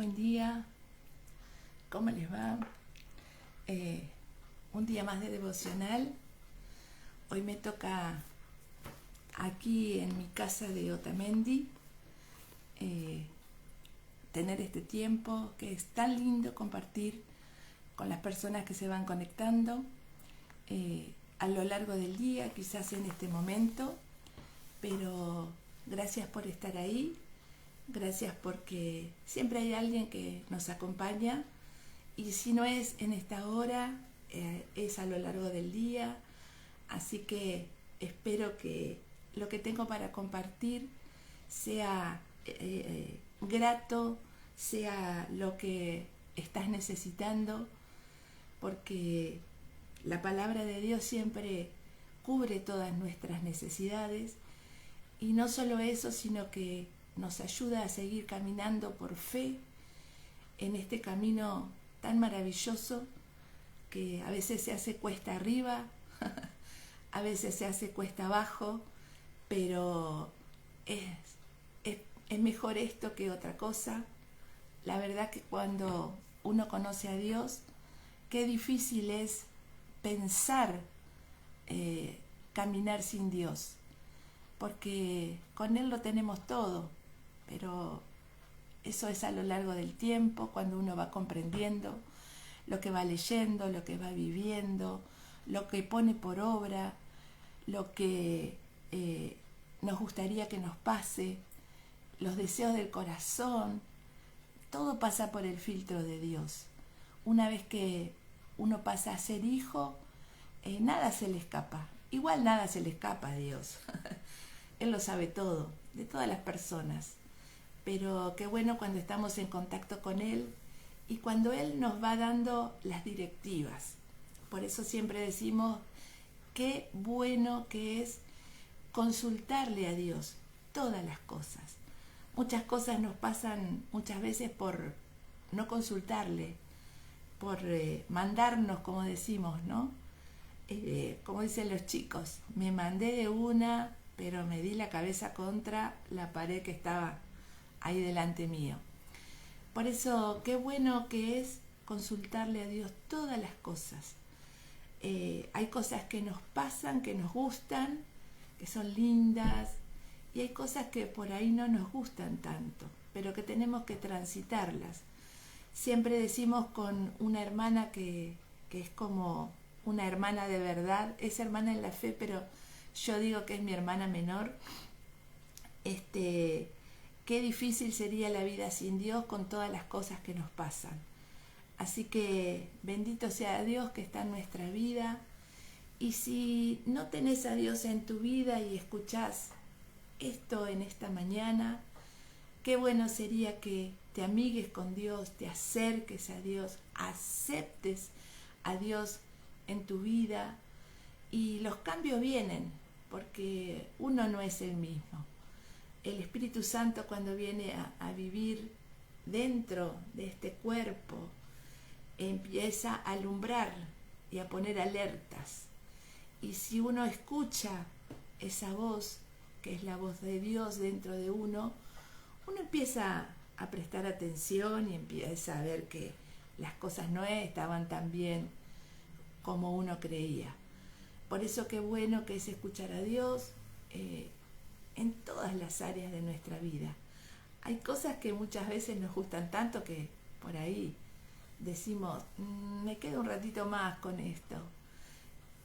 Buen día, ¿cómo les va? Un día más de devocional. Hoy me toca aquí en mi casa de Otamendi tener este tiempo que es tan lindo compartir con las personas que se van conectando a lo largo del día, quizás en este momento, pero gracias por estar ahí. Gracias porque siempre hay alguien que nos acompaña y si no es en esta hora, es a lo largo del día. Así que espero que lo que tengo para compartir sea grato, sea lo que estás necesitando, porque la palabra de Dios siempre cubre todas nuestras necesidades y no solo eso, sino que nos ayuda a seguir caminando por fe en este camino tan maravilloso que a veces se hace cuesta arriba, a veces se hace cuesta abajo, pero es mejor esto que otra cosa. La verdad que cuando uno conoce a Dios, qué difícil es pensar caminar sin Dios, porque con Él lo tenemos todo. Pero eso es a lo largo del tiempo, cuando uno va comprendiendo lo que va leyendo, lo que va viviendo, lo que pone por obra, lo que nos gustaría que nos pase, los deseos del corazón. Todo pasa por el filtro de Dios. Una vez que uno pasa a ser hijo, nada se le escapa. Igual nada se le escapa a Dios. Él lo sabe todo, de todas las personas. Pero qué bueno cuando estamos en contacto con Él y cuando Él nos va dando las directivas. Por eso siempre decimos qué bueno que es consultarle a Dios todas las cosas. Muchas cosas nos pasan muchas veces por no consultarle, por mandarnos, como decimos, ¿no? Como dicen los chicos, me mandé de una, pero me di la cabeza contra la pared que estaba ahí delante mío. Por eso, qué bueno que es consultarle a Dios todas las cosas. Hay cosas que nos pasan, que nos gustan, que son lindas, y hay cosas que por ahí no nos gustan tanto, pero que tenemos que transitarlas. Siempre decimos con una hermana que es como una hermana de verdad, es hermana en la fe, pero yo digo que es mi hermana menor. Qué difícil sería la vida sin Dios con todas las cosas que nos pasan. Así que bendito sea Dios que está en nuestra vida. Y si no tenés a Dios en tu vida y escuchás esto en esta mañana, qué bueno sería que te amigues con Dios, te acerques a Dios, aceptes a Dios en tu vida. Y los cambios vienen, porque uno no es el mismo. El Espíritu Santo, cuando viene a vivir dentro de este cuerpo, empieza a alumbrar y a poner alertas. Y si uno escucha esa voz, que es la voz de Dios dentro de uno empieza a prestar atención y empieza a ver que las cosas no estaban tan bien como uno creía. Por eso qué bueno que es escuchar a Dios en todas las áreas de nuestra vida. Hay cosas que muchas veces nos gustan tanto que por ahí decimos, me quedo un ratito más con esto.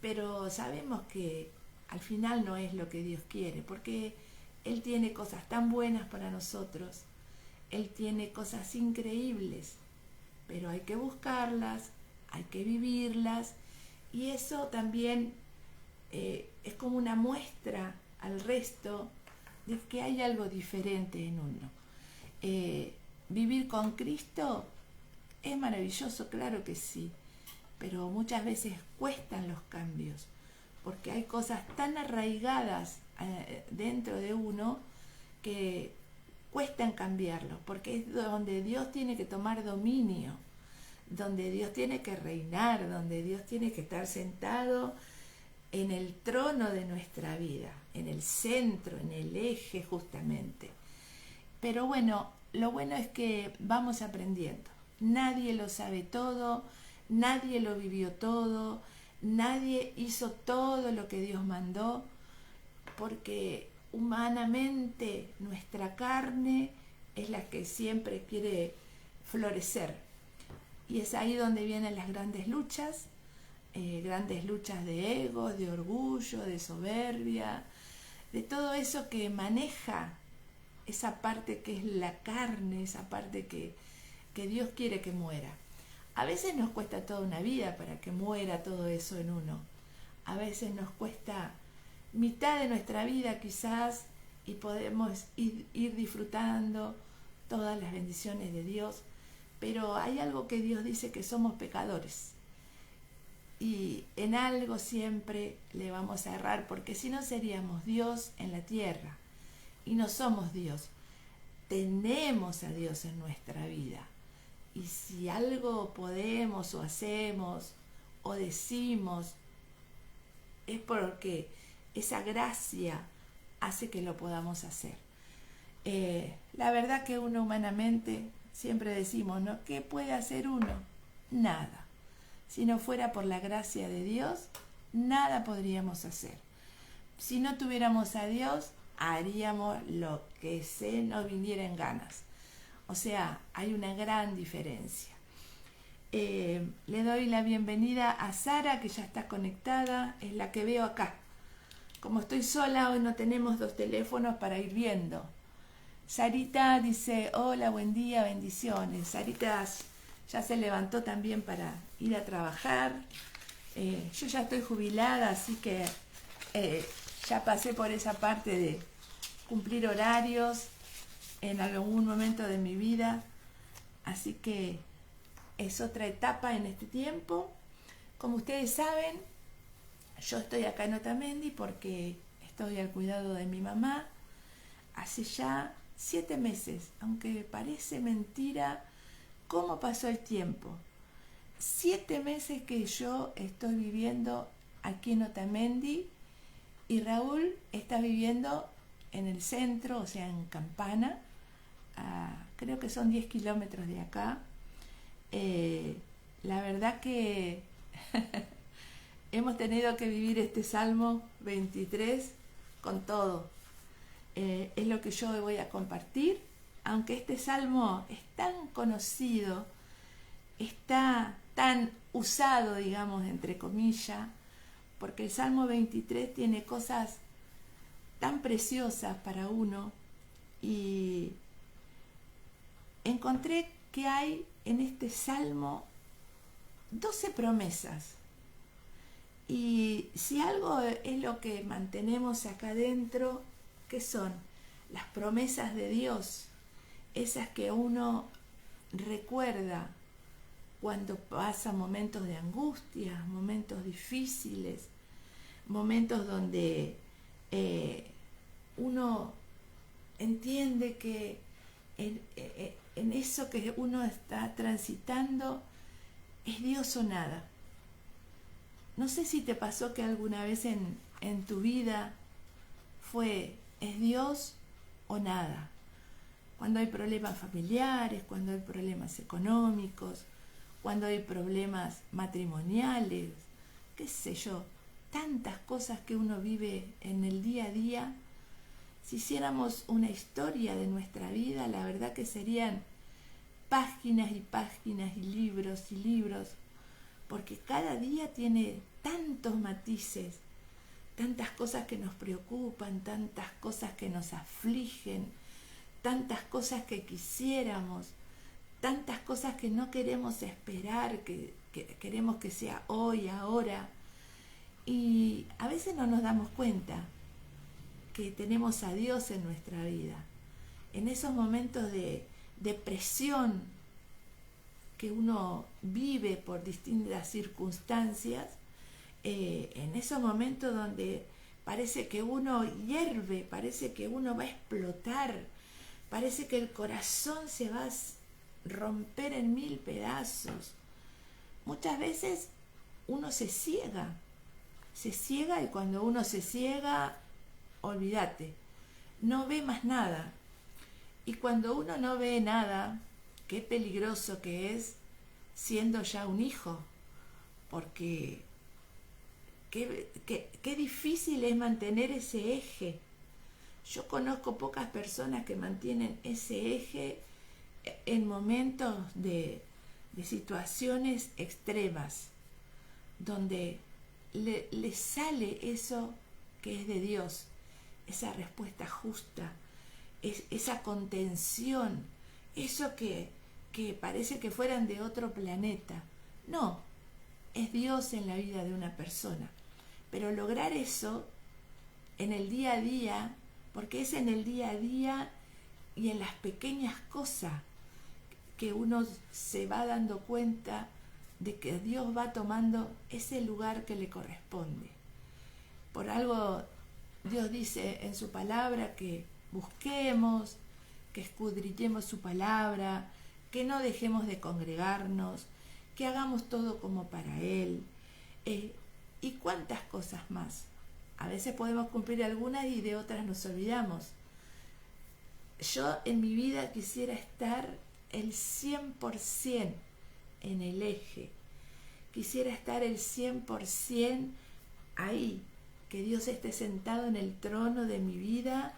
Pero sabemos que al final no es lo que Dios quiere, porque Él tiene cosas tan buenas para nosotros, Él tiene cosas increíbles, pero hay que buscarlas, hay que vivirlas, y eso también es como una muestra al resto de que hay algo diferente en uno. Vivir con Cristo es maravilloso, claro que sí, pero muchas veces cuestan los cambios, porque hay cosas tan arraigadas dentro de uno que cuestan cambiarlo, porque es donde Dios tiene que tomar dominio, donde Dios tiene que reinar, donde Dios tiene que estar sentado en el trono de nuestra vida, en el centro, en el eje justamente. Pero bueno, lo bueno es que vamos aprendiendo. Nadie lo sabe todo, nadie lo vivió todo, nadie hizo todo lo que Dios mandó, porque humanamente nuestra carne es la que siempre quiere florecer. Y es ahí donde vienen las grandes luchas de ego, de orgullo, de soberbia, de todo eso que maneja esa parte que es la carne, esa parte que Dios quiere que muera. A veces nos cuesta toda una vida para que muera todo eso en uno. A veces nos cuesta mitad de nuestra vida quizás y podemos ir disfrutando todas las bendiciones de Dios, pero hay algo que Dios dice, que somos pecadores y en algo siempre le vamos a errar, porque si no seríamos Dios en la tierra y no somos Dios. Tenemos a Dios en nuestra vida, y si algo podemos o hacemos o decimos es porque esa gracia hace que lo podamos hacer. La verdad que uno humanamente siempre decimos, ¿no? ¿Qué puede hacer uno? Nada. Si no fuera por la gracia de Dios, nada podríamos hacer. Si no tuviéramos a Dios, haríamos lo que se nos viniera en ganas. O sea, hay una gran diferencia. Le doy la bienvenida a Sara, que ya está conectada, es la que veo acá. Como estoy sola, hoy no tenemos dos teléfonos para ir viendo. Sarita dice, hola, buen día, bendiciones. Sarita ya se levantó también para ir a trabajar. Yo ya estoy jubilada, así que ya pasé por esa parte de cumplir horarios en algún momento de mi vida. Así que es otra etapa en este tiempo. Como ustedes saben, yo estoy acá en Otamendi porque estoy al cuidado de mi mamá hace ya 7 meses, aunque parece mentira cómo pasó el tiempo. 7 meses que yo estoy viviendo aquí en Otamendi y Raúl está viviendo en el centro, o sea, en Campana, creo que son 10 kilómetros de acá. La verdad que hemos tenido que vivir este Salmo 23 con todo. Es lo que yo voy a compartir, aunque este salmo es tan conocido, está tan usado, digamos, entre comillas, porque el Salmo 23 tiene cosas tan preciosas para uno, y encontré que hay en este Salmo 12 promesas. Y si algo es lo que mantenemos acá adentro, ¿qué son? Las promesas de Dios, esas que uno recuerda cuando pasa momentos de angustia, momentos difíciles, momentos donde uno entiende que en eso que uno está transitando es Dios o nada. No sé si te pasó que alguna vez en tu vida es Dios o nada. Cuando hay problemas familiares, cuando hay problemas económicos, cuando hay problemas matrimoniales, qué sé yo, tantas cosas que uno vive en el día a día. Si hiciéramos una historia de nuestra vida, la verdad que serían páginas y páginas y libros, porque cada día tiene tantos matices, tantas cosas que nos preocupan, tantas cosas que nos afligen, tantas cosas que quisiéramos, tantas cosas que no queremos esperar, que queremos que sea hoy, ahora. Y a veces no nos damos cuenta que tenemos a Dios en nuestra vida. En esos momentos de depresión que uno vive por distintas circunstancias, en esos momentos donde parece que uno hierve, parece que uno va a explotar, parece que el corazón se va a romper en 1000 pedazos. Muchas veces uno se ciega y cuando uno se ciega, olvídate, no ve más nada. Y cuando uno no ve nada, qué peligroso que es siendo ya un hijo, porque qué difícil es mantener ese eje. Yo conozco pocas personas que mantienen ese eje en momentos de situaciones extremas, donde le sale eso que es de Dios, esa respuesta justa, esa contención, eso que parece que fueran de otro planeta. No, es Dios en la vida de una persona. Pero lograr eso en el día a día, porque es en el día a día y en las pequeñas cosas que uno se va dando cuenta de que Dios va tomando ese lugar que le corresponde. Por algo Dios dice en su palabra que busquemos, que escudriñemos su palabra, que no dejemos de congregarnos, que hagamos todo como para Él, y cuántas cosas más. A veces podemos cumplir algunas y de otras nos olvidamos. Yo en mi vida quisiera estar el 100% en el eje. Quisiera estar el 100% ahí, que Dios esté sentado en el trono de mi vida,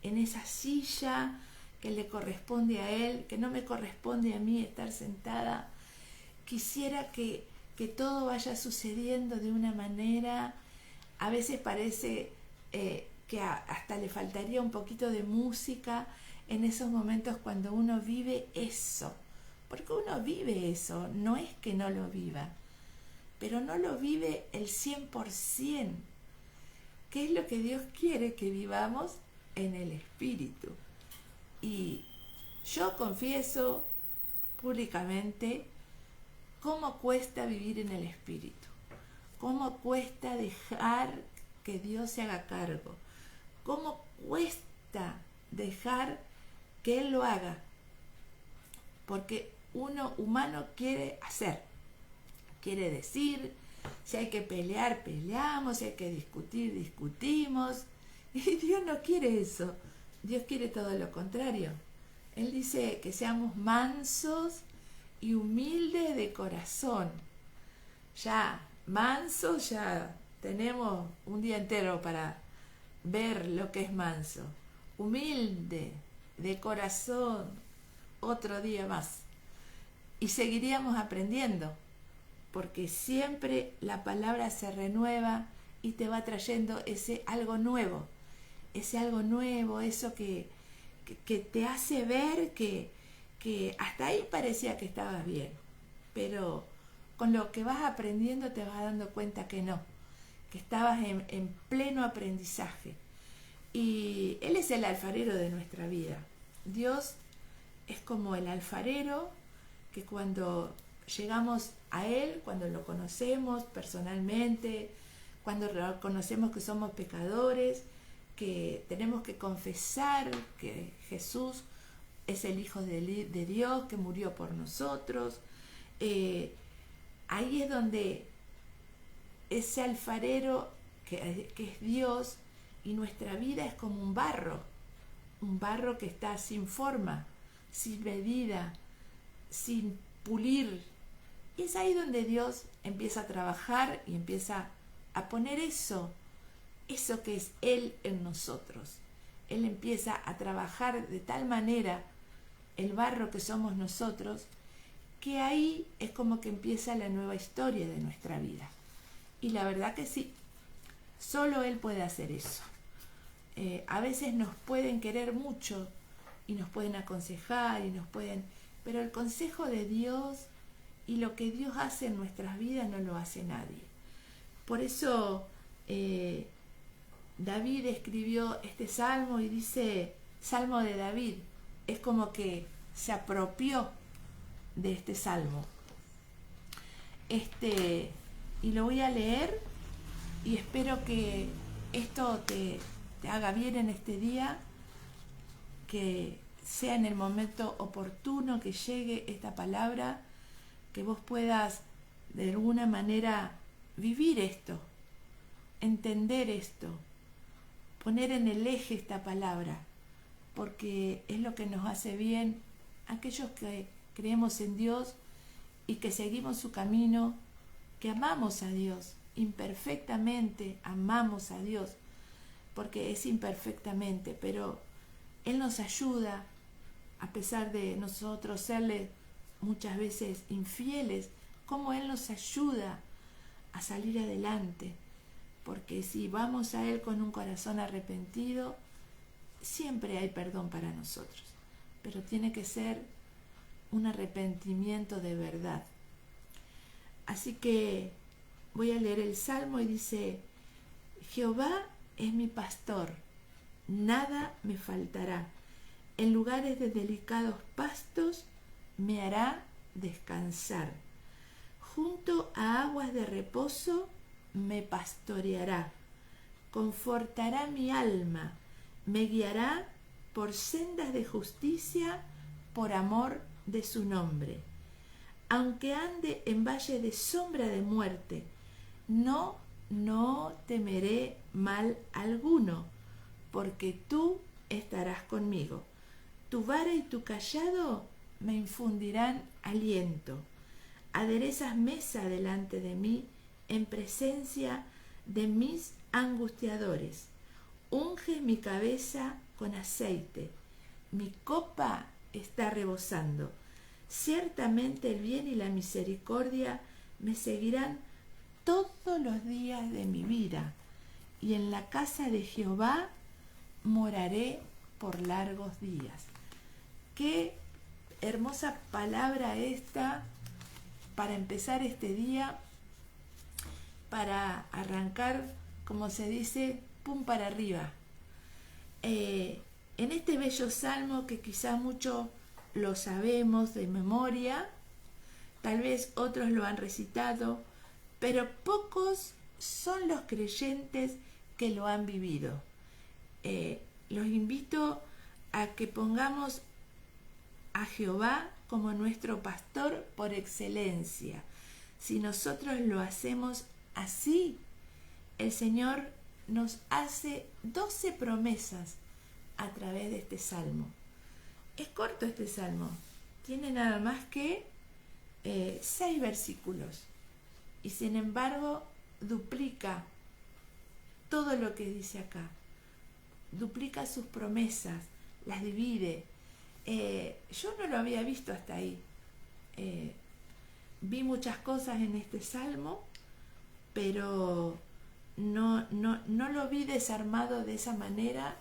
en esa silla que le corresponde a Él, que no me corresponde a mí estar sentada. Quisiera que todo vaya sucediendo de una manera, a veces parece que hasta le faltaría un poquito de música en esos momentos cuando uno vive eso, porque uno vive eso, no es que no lo viva, pero no lo vive el 100%, que es lo que Dios quiere que vivamos en el Espíritu. Y yo confieso públicamente cómo cuesta vivir en el Espíritu, cómo cuesta dejar que Dios se haga cargo, cómo cuesta dejar que Él lo haga, porque uno humano quiere hacer, quiere decir, si hay que pelear, peleamos, si hay que discutir, discutimos, y Dios no quiere eso. Dios quiere todo lo contrario. Él dice que seamos mansos y humildes de corazón. Ya mansos, ya tenemos un día entero para ver lo que es manso. Humilde de corazón, otro día más. Y seguiríamos aprendiendo, porque siempre la palabra se renueva y te va trayendo ese algo nuevo, eso que te hace ver que hasta ahí parecía que estabas bien, pero con lo que vas aprendiendo te vas dando cuenta que no, que estabas en pleno aprendizaje. Y Él es el alfarero de nuestra vida. Dios es como el alfarero que cuando llegamos a Él, cuando lo conocemos personalmente, cuando reconocemos que somos pecadores, que tenemos que confesar que Jesús es el Hijo de Dios, que murió por nosotros, ahí es donde ese alfarero que es Dios, y nuestra vida es como un barro que está sin forma, sin medida, sin pulir. Y es ahí donde Dios empieza a trabajar y empieza a poner eso que es Él en nosotros. Él empieza a trabajar de tal manera el barro que somos nosotros, que ahí es como que empieza la nueva historia de nuestra vida. Y la verdad que sí, solo Él puede hacer eso. A veces nos pueden querer mucho y nos pueden aconsejar pero el consejo de Dios y lo que Dios hace en nuestras vidas no lo hace nadie. Por eso David escribió este salmo y dice, Salmo de David, es como que se apropió de este salmo. Y lo voy a leer y espero que esto te haga bien en este día, que sea en el momento oportuno que llegue esta palabra, que vos puedas de alguna manera vivir esto, entender esto, poner en el eje esta palabra, porque es lo que nos hace bien. Aquellos que creemos en Dios y que seguimos su camino, que amamos a Dios, imperfectamente amamos a Dios, porque es imperfectamente, pero Él nos ayuda, a pesar de nosotros serle muchas veces infieles, como Él nos ayuda a salir adelante, porque si vamos a Él con un corazón arrepentido, siempre hay perdón para nosotros, pero tiene que ser un arrepentimiento de verdad. Así que voy a leer el Salmo y dice: Jehová es mi pastor, nada me faltará. En lugares de delicados pastos me hará descansar. Junto a aguas de reposo me pastoreará. Confortará mi alma, me guiará por sendas de justicia por amor de su nombre. Aunque ande en valle de sombra de muerte, no temeré mal alguno, porque tú estarás conmigo. Tu vara y tu cayado me infundirán aliento. Aderezas mesa delante de mí en presencia de mis angustiadores. Unges mi cabeza con aceite. Mi copa está rebosando. Ciertamente el bien y la misericordia me seguirán todos los días de mi vida, y en la casa de Jehová moraré por largos días. Qué hermosa palabra esta para empezar este día, para arrancar, como se dice, pum para arriba. En este bello salmo, que quizá mucho lo sabemos de memoria, tal vez otros lo han recitado, pero pocos son los creyentes que lo han vivido. Los invito a que pongamos a Jehová como nuestro pastor por excelencia. Si nosotros lo hacemos así, el Señor nos hace 12 promesas a través de este salmo. Es corto este salmo, tiene nada más que 6 versículos, y sin embargo duplica todo lo que dice acá, duplica sus promesas, las divide. Yo no lo había visto hasta ahí. Vi muchas cosas en este salmo, pero no lo vi desarmado de esa manera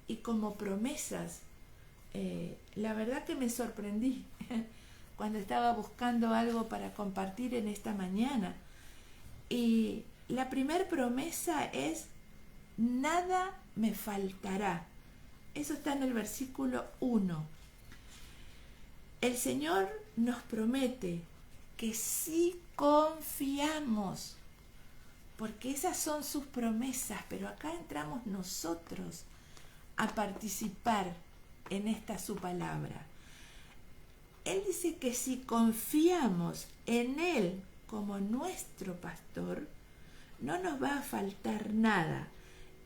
y como promesas. La verdad que me sorprendí cuando estaba buscando algo para compartir en esta mañana. Y la primer promesa es: nada me faltará. Eso está en el versículo 1. El Señor nos promete que si confiamos, porque esas son sus promesas, pero acá entramos nosotros a participar en esta su palabra. Él dice que si confiamos en Él como nuestro pastor, no nos va a faltar nada.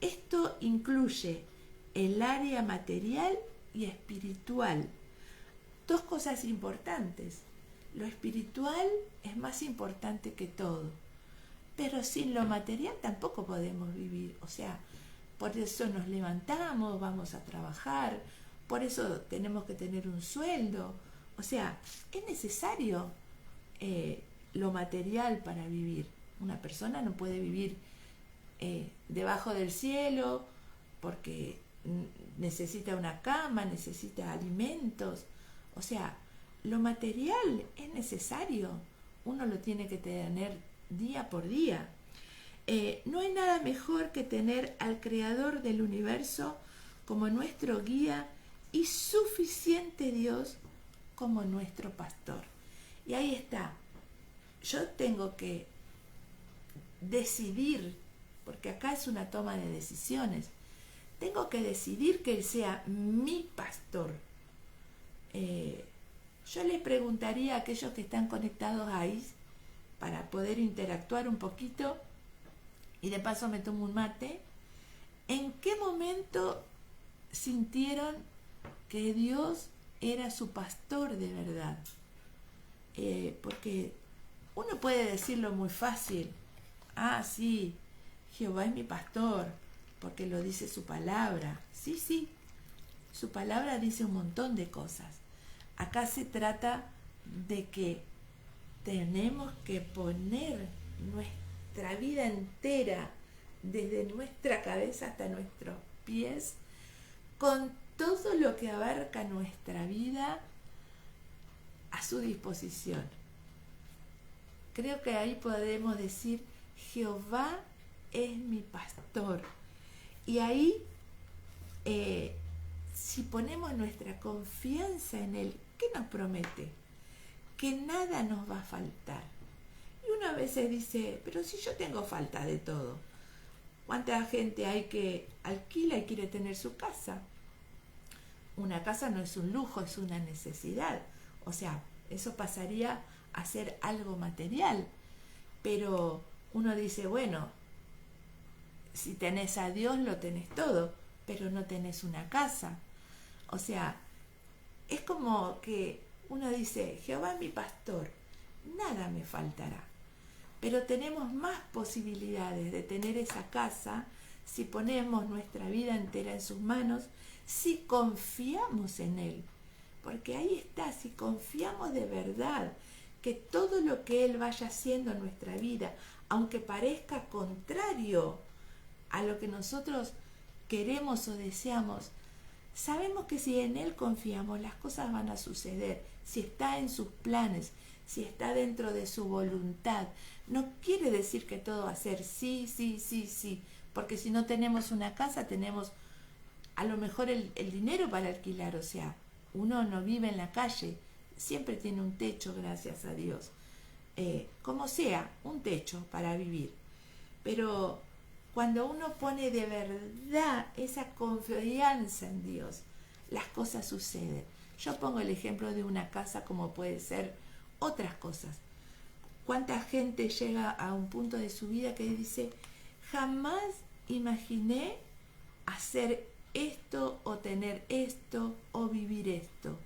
Esto incluye el área material y espiritual. 2 cosas importantes. Lo espiritual es más importante que todo, pero sin lo material tampoco podemos vivir. O sea, por eso nos levantamos, vamos a trabajar, por eso tenemos que tener un sueldo. O sea, es necesario lo material para vivir. Una persona no puede vivir debajo del cielo porque necesita una cama, necesita alimentos. O sea, lo material es necesario, uno lo tiene que tener día por día. No hay nada mejor que tener al Creador del universo como nuestro guía y suficiente Dios como nuestro pastor. Y ahí está. Yo tengo que decidir, porque acá es una toma de decisiones. Tengo que decidir que Él sea mi pastor. Yo les preguntaría a aquellos que están conectados ahí, para poder interactuar un poquito, y de paso me tomo un mate, ¿en qué momento sintieron que Dios era su pastor de verdad. Porque uno puede decirlo muy fácil. Ah, sí, Jehová es mi pastor, porque lo dice su palabra. Sí, sí, su palabra dice un montón de cosas. Acá se trata de que tenemos que poner nuestra vida entera, desde nuestra cabeza hasta nuestros pies, con todo lo que abarca nuestra vida a su disposición. Creo que ahí podemos decir, Jehová es mi pastor. Y ahí, si ponemos nuestra confianza en Él, ¿qué nos promete? Que nada nos va a faltar. Y uno a veces dice, pero si yo tengo falta de todo. ¿Cuánta gente hay que alquila y quiere tener su casa? Una casa no es un lujo, es una necesidad. O sea, eso pasaría a ser algo material. Pero uno dice, bueno, si tenés a Dios lo tenés todo, pero no tenés una casa. O sea, es como que uno dice, Jehová es mi pastor, nada me faltará. Pero tenemos más posibilidades de tener esa casa si ponemos nuestra vida entera en sus manos, si confiamos en Él. Porque ahí está, si confiamos de verdad que todo lo que Él vaya haciendo en nuestra vida, aunque parezca contrario a lo que nosotros queremos o deseamos, sabemos que si en Él confiamos, las cosas van a suceder, si está en sus planes, si está dentro de su voluntad. No quiere decir que todo va a ser sí, sí, sí, sí, porque si no tenemos una casa, tenemos a lo mejor el dinero para alquilar, o sea, uno no vive en la calle, siempre tiene un techo, gracias a Dios. Como sea, un techo para vivir. Pero cuando uno pone de verdad esa confianza en Dios, las cosas suceden. Yo pongo el ejemplo de una casa como puede ser otras cosas. ¿Cuánta gente llega a un punto de su vida que dice, jamás imaginé hacer esto o tener esto o vivir esto?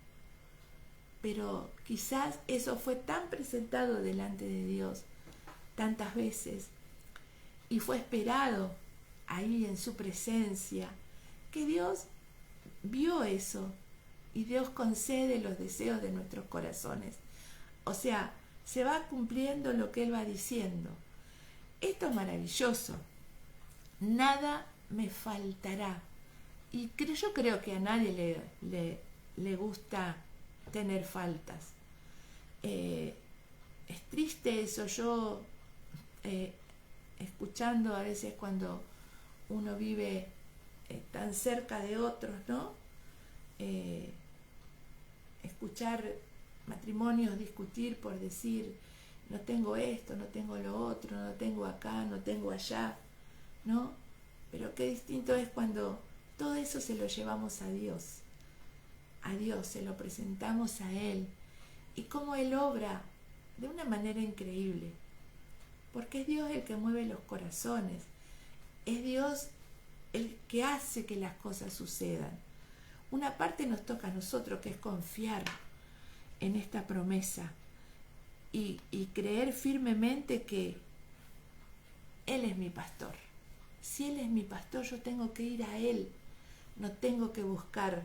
Pero quizás eso fue tan presentado delante de Dios tantas veces y fue esperado ahí en su presencia, que Dios vio eso y Dios concede los deseos de nuestros corazones. O sea, se va cumpliendo lo que Él va diciendo. Esto es maravilloso. Nada me faltará. Y yo creo que a nadie le gusta tener faltas. Es triste eso. Yo, escuchando a veces cuando uno vive tan cerca de otros, ¿no? Escuchar matrimonios discutir por decir, no tengo esto, no tengo lo otro, no tengo acá, no tengo allá, ¿no? Pero qué distinto es cuando todo eso se lo llevamos a Dios, se lo presentamos a Él, y cómo Él obra de una manera increíble, porque es Dios el que mueve los corazones, es Dios el que hace que las cosas sucedan. Una parte nos toca a nosotros, que es confiar en esta promesa y creer firmemente que Él es mi pastor. Si Él es mi pastor, yo tengo que ir a Él, no tengo que buscar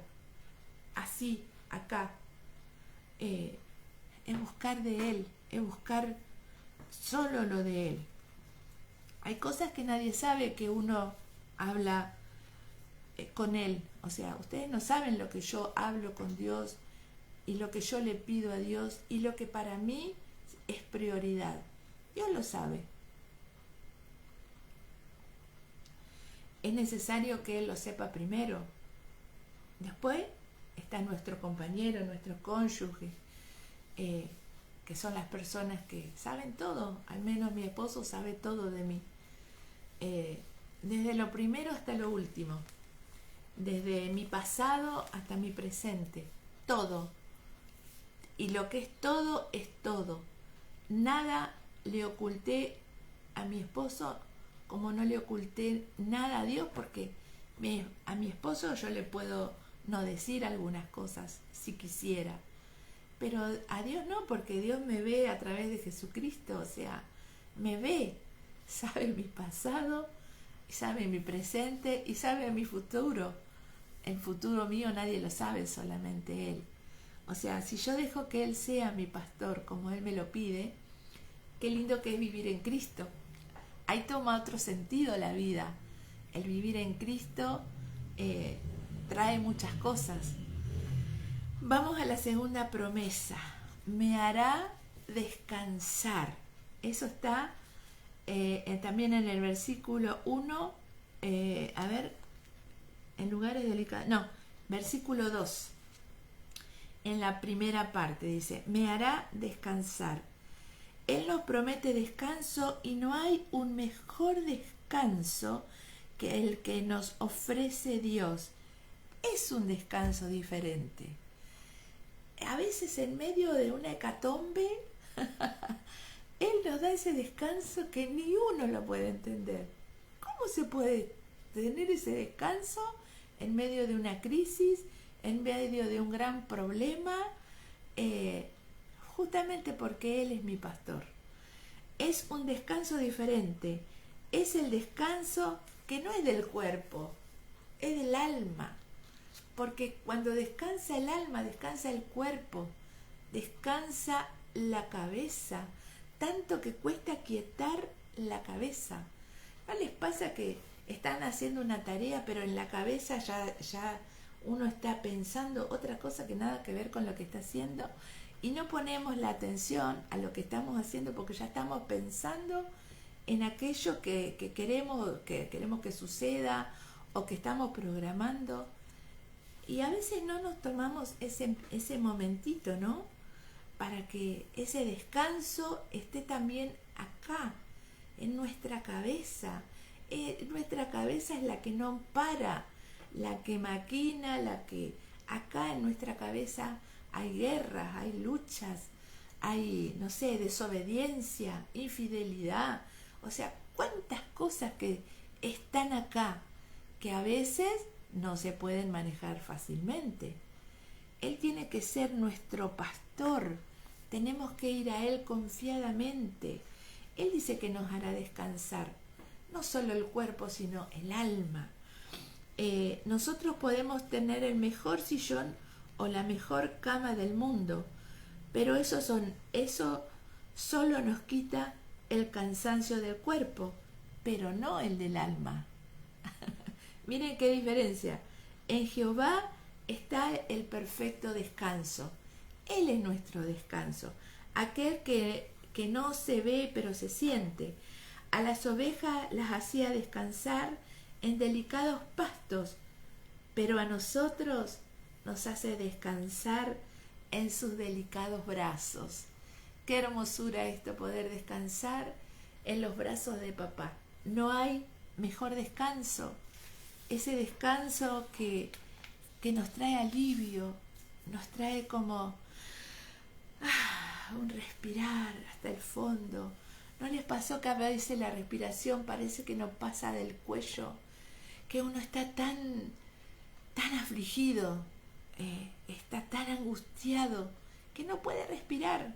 así, acá. Es buscar de Él, es buscar solo lo de Él. Hay cosas que nadie sabe que uno habla con Él. O sea, ustedes no saben lo que yo hablo con Dios y lo que yo le pido a Dios y lo que para mí es prioridad. Dios lo sabe. Es necesario que Él lo sepa primero. Después está nuestro compañero, nuestro cónyuge, que son las personas que saben todo. Al menos mi esposo sabe todo de mí. Desde lo primero hasta lo último. Desde mi pasado hasta mi presente. Todo. Y lo que es todo, es todo. Nada le oculté a mi esposo, como no le oculté nada a Dios, porque a mi esposo yo le puedo no decir algunas cosas si quisiera. Pero a Dios no, porque Dios me ve a través de Jesucristo, o sea, me ve, sabe mi pasado, sabe mi presente y sabe mi futuro. El futuro mío nadie lo sabe, solamente Él. O sea, si yo dejo que Él sea mi pastor como Él me lo pide, qué lindo que es vivir en Cristo. Ahí toma otro sentido la vida. El vivir en Cristo trae muchas cosas. Vamos a la segunda promesa. Me hará descansar. Eso está también en el versículo 1. A ver, en lugares delicados. No, versículo 2. En la primera parte dice, me hará descansar. Él nos promete descanso y no hay un mejor descanso que el que nos ofrece Dios. Es un descanso diferente. A veces en medio de una hecatombe, Él nos da ese descanso que ni uno lo puede entender. ¿Cómo se puede tener ese descanso en medio de una crisis, en medio de un gran problema? Justamente porque Él es mi pastor. Es un descanso diferente. Es el descanso que no es del cuerpo, es del alma. Porque cuando descansa el alma, descansa el cuerpo, descansa la cabeza, tanto que cuesta quietar la cabeza. ¿No les pasa que están haciendo una tarea, pero en la cabeza ya uno está pensando otra cosa que nada que ver con lo que está haciendo? Y no ponemos la atención a lo que estamos haciendo porque ya estamos pensando en aquello que queremos que suceda o que estamos programando. Y a veces no nos tomamos ese momentito, ¿no? Para que ese descanso esté también acá, en nuestra cabeza. Nuestra cabeza es la que no para, la que maquina, la que acá en nuestra cabeza hay guerras, hay luchas, hay, no sé, desobediencia, infidelidad. O sea, cuántas cosas que están acá que a veces no se pueden manejar fácilmente. Él tiene que ser nuestro pastor. Tenemos que ir a Él confiadamente. Él dice que nos hará descansar, no solo el cuerpo, sino el alma. Nosotros podemos tener el mejor sillón o la mejor cama del mundo, pero eso solo nos quita el cansancio del cuerpo, pero no el del alma. Miren qué diferencia. En Jehová está el perfecto descanso. Él es nuestro descanso, aquel que no se ve pero se siente. A las ovejas las hacía descansar en delicados pastos, pero a nosotros nos hace descansar en sus delicados brazos. Qué hermosura esto, poder descansar en los brazos de papá. No hay mejor descanso. Ese descanso que nos trae alivio, nos trae como un respirar hasta el fondo. ¿No les pasó que a veces la respiración parece que no pasa del cuello? Que uno está tan afligido, está tan angustiado, que no puede respirar.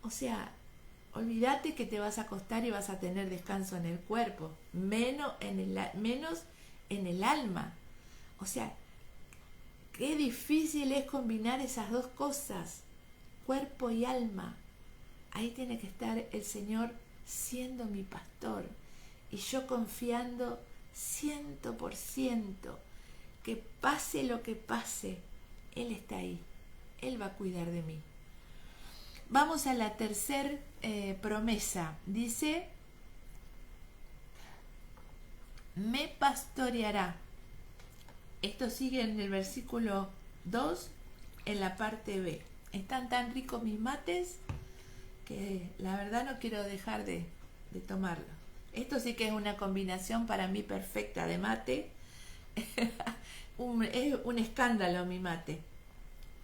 O sea, olvídate que te vas a acostar y vas a tener descanso en el cuerpo, menos en el alma. O sea, qué difícil es combinar esas dos cosas, cuerpo y alma. Ahí tiene que estar el Señor siendo mi pastor y yo confiando 100%, que pase lo que pase, Él está ahí, Él va a cuidar de mí. Vamos a la tercera promesa. Dice, me pastoreará. Esto sigue en el versículo 2, en la parte B. Están tan ricos mis mates que la verdad no quiero dejar de tomarlo. Esto sí que es una combinación para mí perfecta de mate. Es un escándalo mi mate.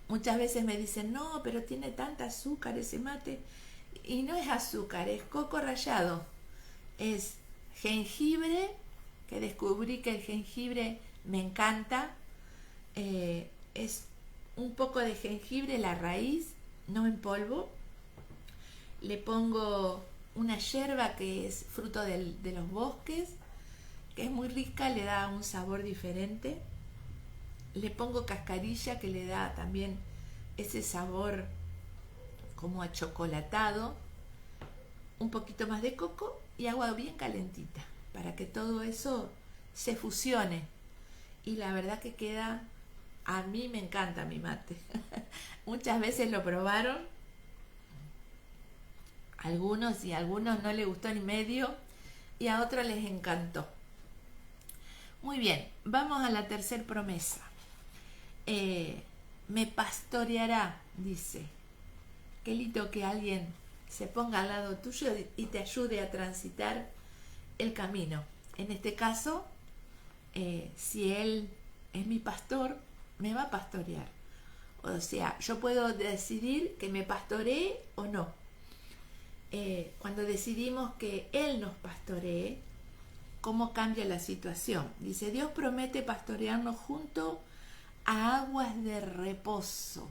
Muchas veces me dicen, no, pero tiene tanta azúcar ese mate. Y no es azúcar, es coco rallado. Es jengibre, que descubrí que el jengibre me encanta. es un poco de jengibre, la raíz, no en polvo. Le pongo una yerba que es fruto de los bosques, que es muy rica, le da un sabor diferente. Le pongo cascarilla, que le da también ese sabor como achocolatado. Un poquito más de coco y agua bien calentita para que todo eso se fusione. Y la verdad que queda, a mí me encanta mi mate. Muchas veces lo probaron algunos y a algunos no les gustó ni medio y a otros les encantó. Muy bien, vamos a la tercera promesa. Me pastoreará, dice. Qué lindo que alguien se ponga al lado tuyo y te ayude a transitar el camino. En este caso, si Él es mi pastor, me va a pastorear. O sea, yo puedo decidir que me pastoree o no. Cuando decidimos que Él nos pastoree, ¿cómo cambia la situación? Dice, Dios promete pastorearnos junto a aguas de reposo.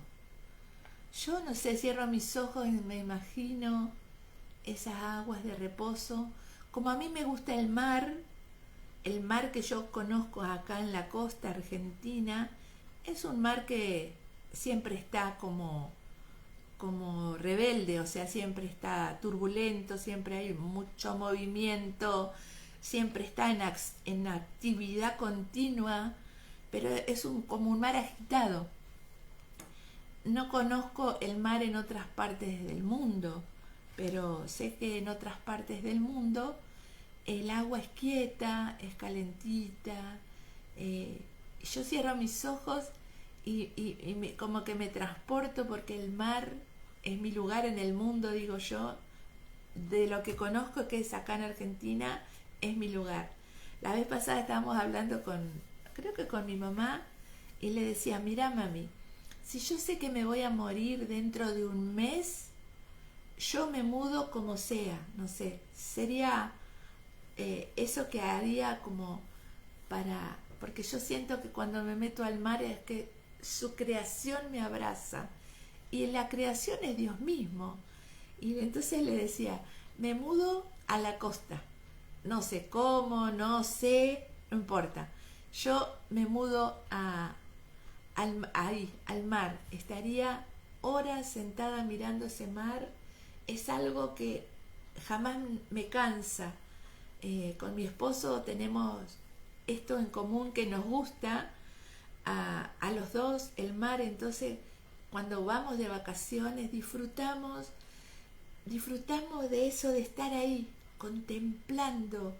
Yo no sé, cierro mis ojos y me imagino esas aguas de reposo. Como a mí me gusta el mar que yo conozco acá en la costa argentina, es un mar que siempre está como rebelde, o sea, siempre está turbulento, siempre hay mucho movimiento, siempre está en actividad continua, pero es como un mar agitado. No conozco el mar en otras partes del mundo, pero sé que en otras partes del mundo el agua es quieta, es calentita. Yo cierro mis ojos y como que me transporto porque el mar es mi lugar en el mundo, digo yo. De lo que conozco, que es acá en Argentina, es mi lugar. La vez pasada estábamos hablando creo que con mi mamá, y le decía, mira mami, si yo sé que me voy a morir dentro de un mes, yo me mudo como sea, no sé, sería eso que haría como porque yo siento que cuando me meto al mar es que su creación me abraza, y la creación es Dios mismo. Y entonces le decía, me mudo a la costa, no sé cómo, no sé, no importa, yo me mudo al mar, estaría horas sentada mirando ese mar. Es algo que jamás me cansa. Con mi esposo tenemos esto en común, que nos gusta a los dos el mar. Entonces cuando vamos de vacaciones disfrutamos de eso, de estar ahí contemplando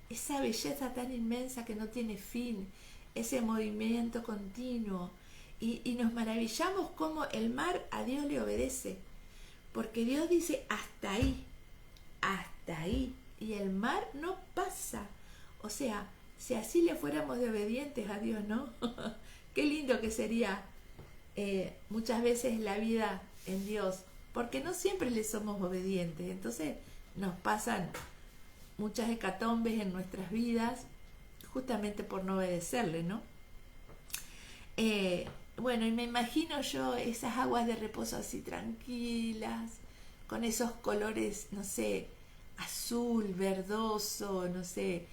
esa belleza tan inmensa que no tiene fin, ese movimiento continuo, y nos maravillamos cómo el mar a Dios le obedece, porque Dios dice hasta ahí, y el mar no pasa. O sea, si así le fuéramos de obedientes a Dios, ¿no? Qué lindo que sería muchas veces la vida en Dios, porque no siempre le somos obedientes. Entonces nos pasan muchas hecatombes en nuestras vidas justamente por no obedecerle, ¿no? Bueno, y me imagino yo esas aguas de reposo así tranquilas, con esos colores, no sé, azul, verdoso, no sé,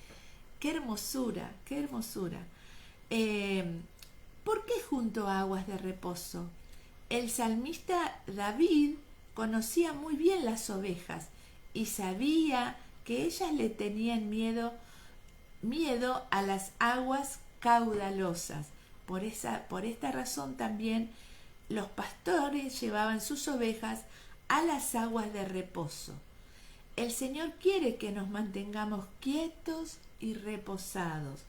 qué hermosura, qué hermosura. ¿Por qué junto a aguas de reposo? El salmista David conocía muy bien las ovejas y sabía que ellas le tenían miedo a las aguas caudalosas. Por esta razón también los pastores llevaban sus ovejas a las aguas de reposo. El Señor quiere que nos mantengamos quietos y reposados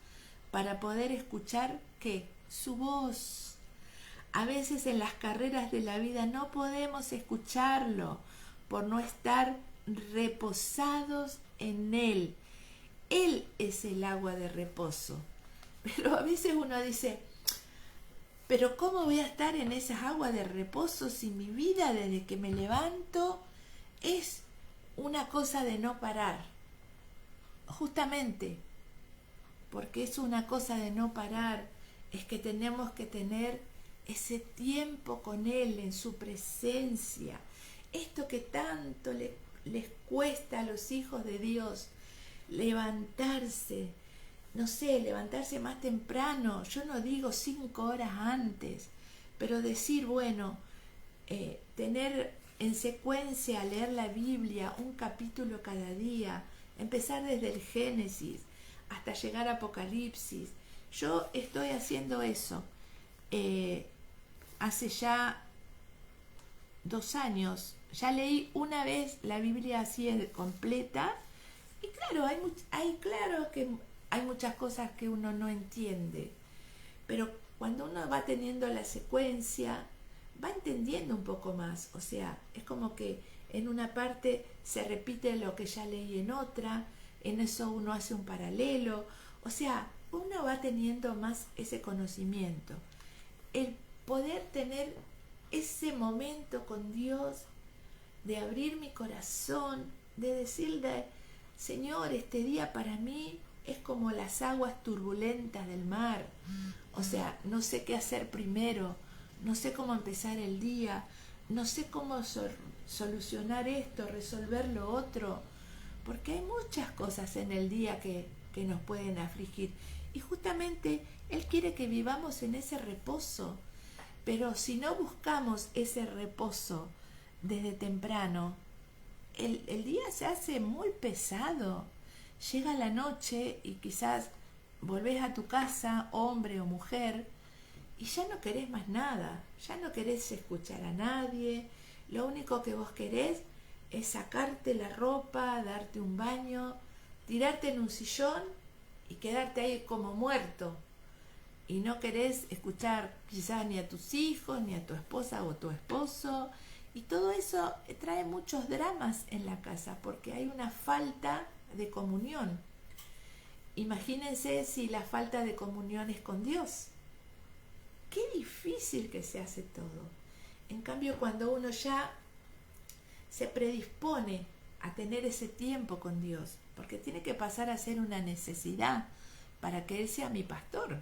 para poder escuchar ¿qué? Su voz. A veces en las carreras de la vida no podemos escucharlo por no estar reposados en Él. Él es el agua de reposo. Pero a veces uno dice, pero ¿cómo voy a estar en esas aguas de reposo si mi vida desde que me levanto es una cosa de no parar? Justamente porque es una cosa de no parar, es que tenemos que tener ese tiempo con Él, en su presencia. Esto que tanto les cuesta a los hijos de Dios, levantarse, no sé, levantarse más temprano, yo no digo 5 horas antes, pero decir, bueno, tener en secuencia, leer la Biblia, un capítulo cada día, empezar desde el Génesis hasta llegar a Apocalipsis. Yo estoy haciendo eso. Hace ya 2 años, ya leí una vez la Biblia así completa, y claro, claro que hay muchas cosas que uno no entiende, pero cuando uno va teniendo la secuencia, va entendiendo un poco más. O sea, es como que en una parte se repite lo que ya leí en otra, en eso uno hace un paralelo, o sea, uno va teniendo más ese conocimiento. El poder tener ese momento con Dios, de abrir mi corazón, de decirle, Señor, este día para mí es como las aguas turbulentas del mar. O sea, no sé qué hacer primero, no sé cómo empezar el día, no sé cómo solucionar esto, resolver lo otro, porque hay muchas cosas en el día que nos pueden afligir. Y justamente Él quiere que vivamos en ese reposo. Pero si no buscamos ese reposo desde temprano, el día se hace muy pesado. Llega la noche y quizás volvés a tu casa, hombre o mujer, y ya no querés más nada, ya no querés escuchar a nadie. Lo único que vos querés es sacarte la ropa, darte un baño, tirarte en un sillón y quedarte ahí como muerto. Y no querés escuchar quizás ni a tus hijos, ni a tu esposa o tu esposo. Y todo eso trae muchos dramas en la casa, porque hay una falta de comunión. Imagínense si la falta de comunión es con Dios. Qué difícil que se hace todo. En cambio, cuando uno ya se predispone a tener ese tiempo con Dios, porque tiene que pasar a ser una necesidad para que Él sea mi pastor.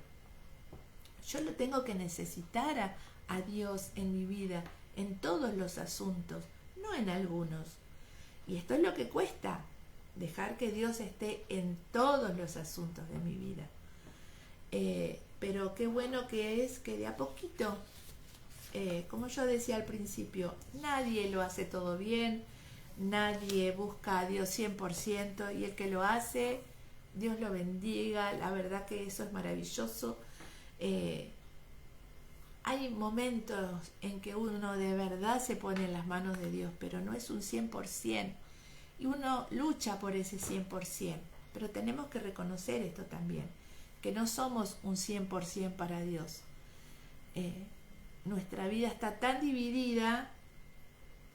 Yo lo tengo que necesitar a Dios en mi vida, en todos los asuntos, no en algunos. Y esto es lo que cuesta, dejar que Dios esté en todos los asuntos de mi vida. Pero qué bueno que es que de a poquito, como yo decía al principio, nadie lo hace todo bien, nadie busca a Dios 100%, y el que lo hace, Dios lo bendiga. La verdad que eso es maravilloso. Hay momentos en que uno de verdad se pone en las manos de Dios, pero no es un 100%, y uno lucha por ese 100%, pero tenemos que reconocer esto también, que no somos un 100% para Dios. Nuestra vida está tan dividida.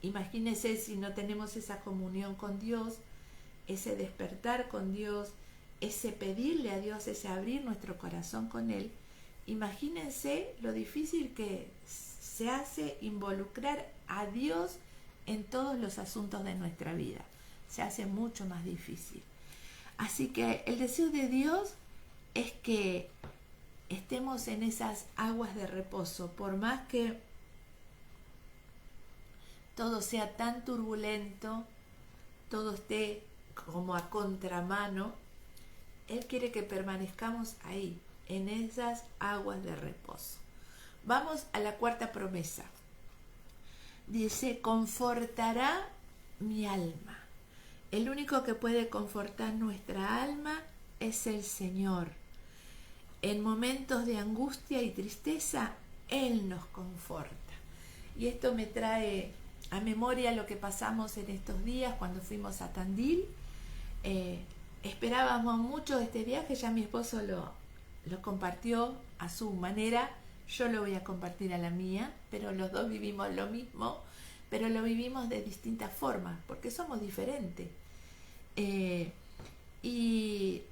Imagínense si no tenemos esa comunión con Dios, ese despertar con Dios, ese pedirle a Dios, ese abrir nuestro corazón con Él. Imagínense lo difícil que se hace involucrar a Dios en todos los asuntos de nuestra vida. Se hace mucho más difícil. Así que el deseo de Dios es que estemos en esas aguas de reposo, por más que todo sea tan turbulento, todo esté como a contramano. Él quiere que permanezcamos ahí, en esas aguas de reposo. Vamos a la cuarta promesa. Dice, confortará mi alma. El único que puede confortar nuestra alma es el Señor. En momentos de angustia y tristeza, Él nos conforta. Y esto me trae a memoria lo que pasamos en estos días cuando fuimos a Tandil. Esperábamos mucho de este viaje, ya mi esposo lo compartió a su manera, yo lo voy a compartir a la mía, pero los dos vivimos lo mismo, pero lo vivimos de distintas formas, porque somos diferentes. Y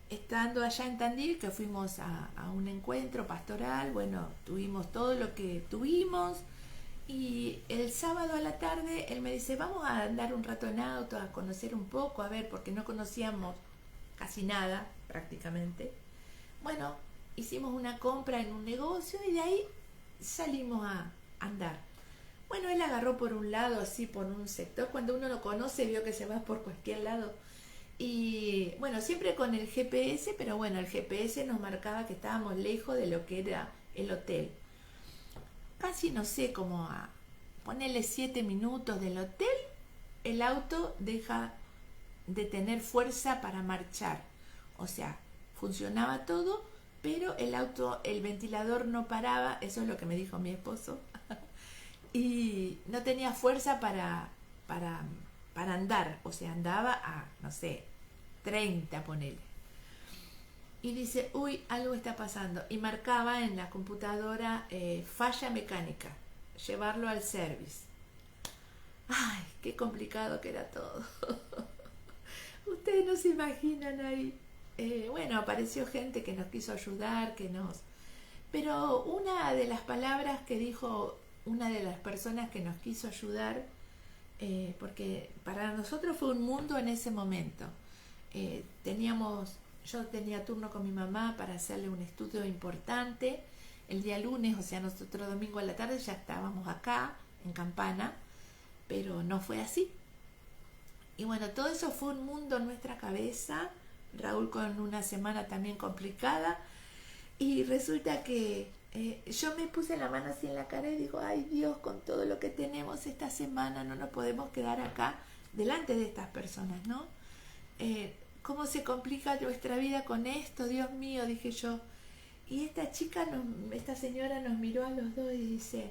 estando allá en Tandil, que fuimos a un encuentro pastoral, bueno, tuvimos todo lo que tuvimos, y el sábado a la tarde él me dice, vamos a andar un rato en auto, a conocer un poco, a ver, porque no conocíamos casi nada prácticamente. Bueno, hicimos una compra en un negocio y de ahí salimos a andar. Bueno, él agarró por un lado, así por un sector, cuando uno lo conoce vio que se va por cualquier lado. Y bueno, siempre con el GPS, pero bueno, el GPS nos marcaba que estábamos lejos de lo que era el hotel. Casi no sé, como a ponerle 7 minutos del hotel, el auto deja de tener fuerza para marchar. O sea, funcionaba todo, pero el auto, el ventilador no paraba, eso es lo que me dijo mi esposo, y no tenía fuerza para andar, o sea, andaba a, no sé, 30, ponele. Y dice, uy, algo está pasando. Y marcaba en la computadora falla mecánica, llevarlo al service. Ay, qué complicado que era todo. Ustedes no se imaginan ahí. Bueno, apareció gente que nos quiso ayudar, Pero una de las palabras que dijo una de las personas que nos quiso ayudar, porque para nosotros fue un mundo en ese momento. Yo tenía turno con mi mamá para hacerle un estudio importante el día lunes, o sea, nosotros domingo a la tarde ya estábamos acá en Campana, pero no fue así. Y bueno, todo eso fue un mundo en nuestra cabeza, Raúl con una semana también complicada, y resulta que yo me puse la mano así en la cara y digo, ay Dios, con todo lo que tenemos esta semana no nos podemos quedar acá delante de estas personas, ¿no? ¿Cómo se complica nuestra vida con esto? Dios mío, dije yo. Y esta señora nos miró a los dos y dice,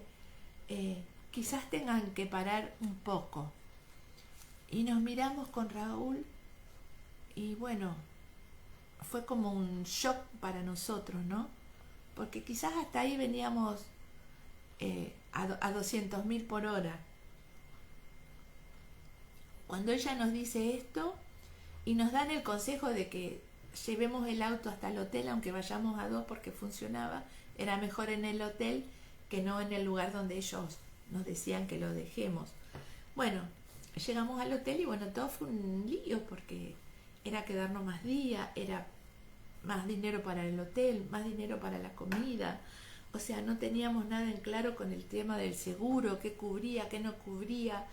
quizás tengan que parar un poco. Y nos miramos con Raúl y bueno, fue como un shock para nosotros, ¿no? Porque quizás hasta ahí veníamos a 200.000 por hora. Cuando ella nos dice esto y nos dan el consejo de que llevemos el auto hasta el hotel, aunque vayamos a 2 porque funcionaba, era mejor en el hotel que no en el lugar donde ellos nos decían que lo dejemos. Bueno, llegamos al hotel y bueno, todo fue un lío porque era quedarnos más días, era más dinero para el hotel, más dinero para la comida. O sea, no teníamos nada en claro con el tema del seguro, qué cubría, qué no cubría.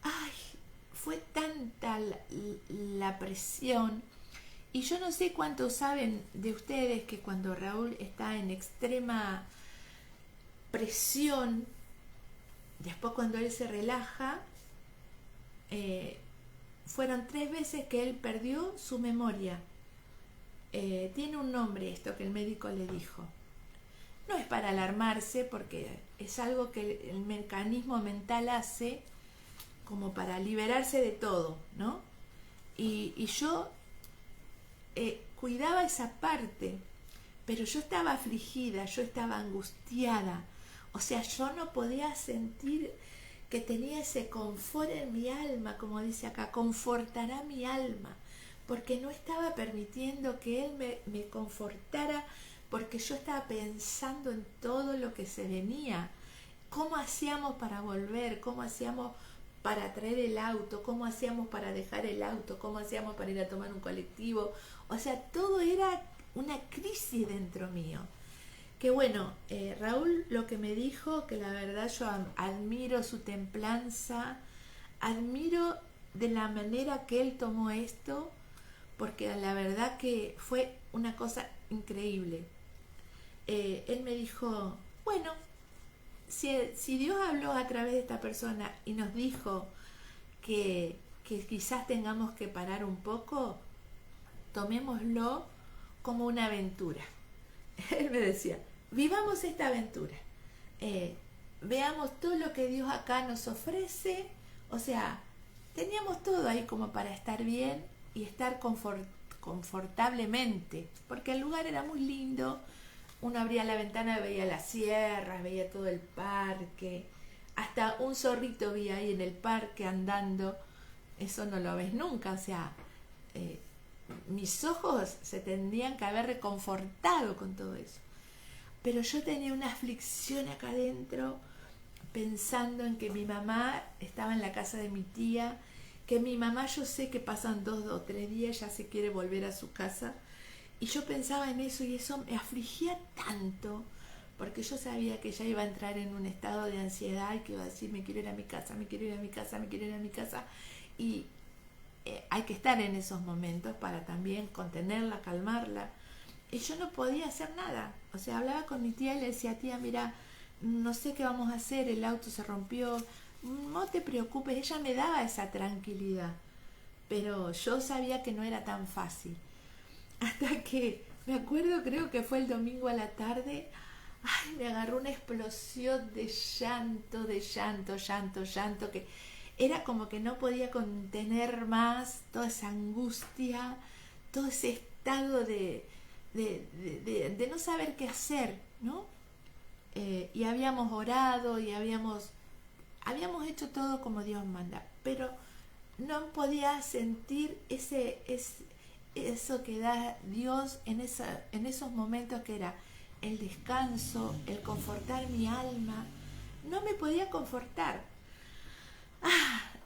Ay, fue tanta la presión. Y yo no sé cuántos saben de ustedes que cuando Raúl está en extrema presión, después cuando él se relaja, fueron 3 veces que él perdió su memoria. Tiene un nombre esto que el médico le dijo. No es para alarmarse porque es algo que el mecanismo mental hace como para liberarse de todo, ¿no? Y yo cuidaba esa parte, pero yo estaba afligida, yo estaba angustiada. O sea, yo no podía sentir que tenía ese confort en mi alma, como dice acá, confortará mi alma, porque no estaba permitiendo que él me confortara, porque yo estaba pensando en todo lo que se venía. ¿Cómo hacíamos para volver? ¿Cómo hacíamos para traer el auto? ¿Cómo hacíamos para dejar el auto? ¿Cómo hacíamos para ir a tomar un colectivo? O sea, todo era una crisis dentro mío. Que bueno, Raúl lo que me dijo, que la verdad yo admiro su templanza, admiro de la manera que él tomó esto, porque la verdad que fue una cosa increíble. Él me dijo, bueno, si Dios habló a través de esta persona y nos dijo que quizás tengamos que parar un poco, tomémoslo como una aventura. Él me decía, vivamos esta aventura, veamos todo lo que Dios acá nos ofrece. O sea, teníamos todo ahí como para estar bien y estar confortablemente, porque el lugar era muy lindo. Uno abría la ventana y veía las sierras, veía todo el parque, hasta un zorrito vi ahí en el parque andando. Eso no lo ves nunca. O sea, mis ojos se tendrían que haber reconfortado con todo eso. Pero yo tenía una aflicción acá adentro, pensando en que mi mamá estaba en la casa de mi tía, que mi mamá yo sé que pasan 2 o 3 días, ya se quiere volver a su casa, Y yo pensaba en eso y eso me afligía tanto, porque yo sabía que ella iba a entrar en un estado de ansiedad y que iba a decir, me quiero ir a mi casa, me quiero ir a mi casa, me quiero ir a mi casa. Y hay que estar en esos momentos para también contenerla, calmarla. Y yo no podía hacer nada. O sea, hablaba con mi tía y le decía, tía, mira, no sé qué vamos a hacer, el auto se rompió, no te preocupes. Ella me daba esa tranquilidad, pero yo sabía que no era tan fácil. Hasta que, me acuerdo, creo que fue el domingo a la tarde, ay, me agarró una explosión de llanto, llanto, que era como que no podía contener más toda esa angustia, todo ese estado de no saber qué hacer, ¿no? Y habíamos orado y habíamos hecho todo como Dios manda, pero no podía sentir eso que da Dios en esos momentos, que era el descanso, el confortar mi alma. No me podía confortar.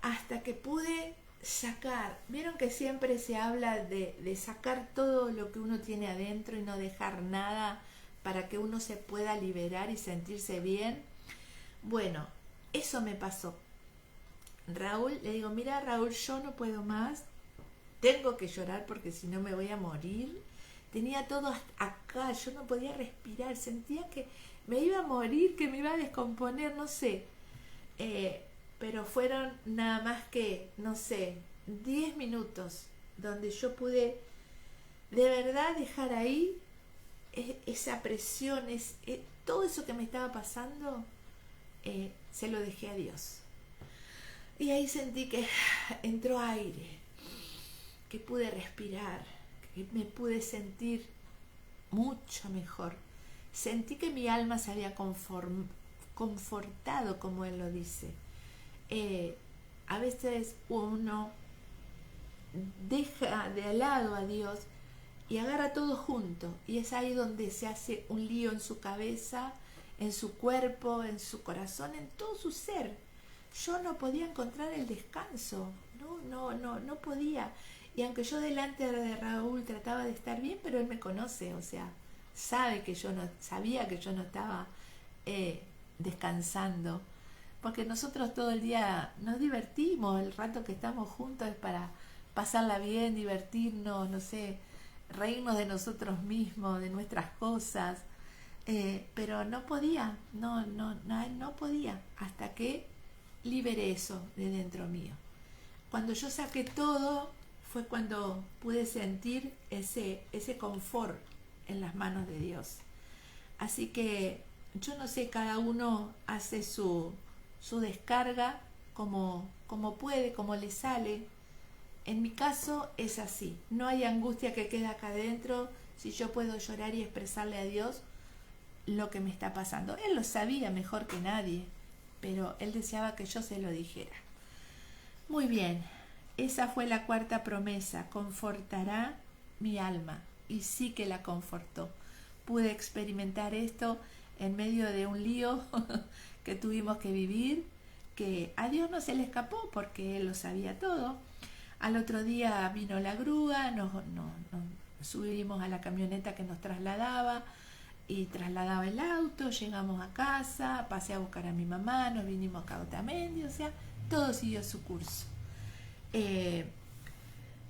Hasta que pude sacar. Vieron que siempre se habla de sacar todo lo que uno tiene adentro y no dejar nada para que uno se pueda liberar y sentirse bien. Bueno, eso me pasó. Raúl, le digo, mira Raúl, yo no puedo más, tengo que llorar porque si no me voy a morir. Tenía todo acá, yo no podía respirar, sentía que me iba a morir, que me iba a descomponer, no sé. Pero fueron nada más que, no sé, 10 minutos donde yo pude de verdad dejar ahí esa presión, todo eso que me estaba pasando, se lo dejé a Dios. Y ahí sentí que entró aire, que pude respirar, que me pude sentir mucho mejor. Sentí que mi alma se había confortado, como él lo dice. A veces uno deja de lado a Dios y agarra todo junto, y es ahí donde se hace un lío en su cabeza, en su cuerpo, en su corazón, en todo su ser. Yo no podía encontrar el descanso, no podía. Y aunque yo delante de Raúl trataba de estar bien, pero él me conoce, o sea, sabía que yo no estaba descansando, porque nosotros todo el día nos divertimos, el rato que estamos juntos es para pasarla bien, divertirnos, no sé, reírnos de nosotros mismos, de nuestras cosas, pero no podía, no podía, hasta que liberé eso de dentro mío. Cuando yo saqué todo, fue cuando pude sentir ese confort en las manos de Dios. Así que yo no sé, cada uno hace su descarga como puede, como le sale. En mi caso es así, no hay angustia que quede acá adentro si yo puedo llorar y expresarle a Dios lo que me está pasando. Él lo sabía mejor que nadie, pero él deseaba que yo se lo dijera. Muy bien, esa fue la cuarta promesa, confortará mi alma, y sí que la confortó. Pude experimentar esto en medio de un lío que tuvimos que vivir, que a Dios no se le escapó porque Él lo sabía todo. Al otro día vino la grúa, nos subimos a la camioneta que nos trasladaba y trasladaba el auto, llegamos a casa, pasé a buscar a mi mamá, nos vinimos acá a Otamendi, o sea, todo siguió su curso.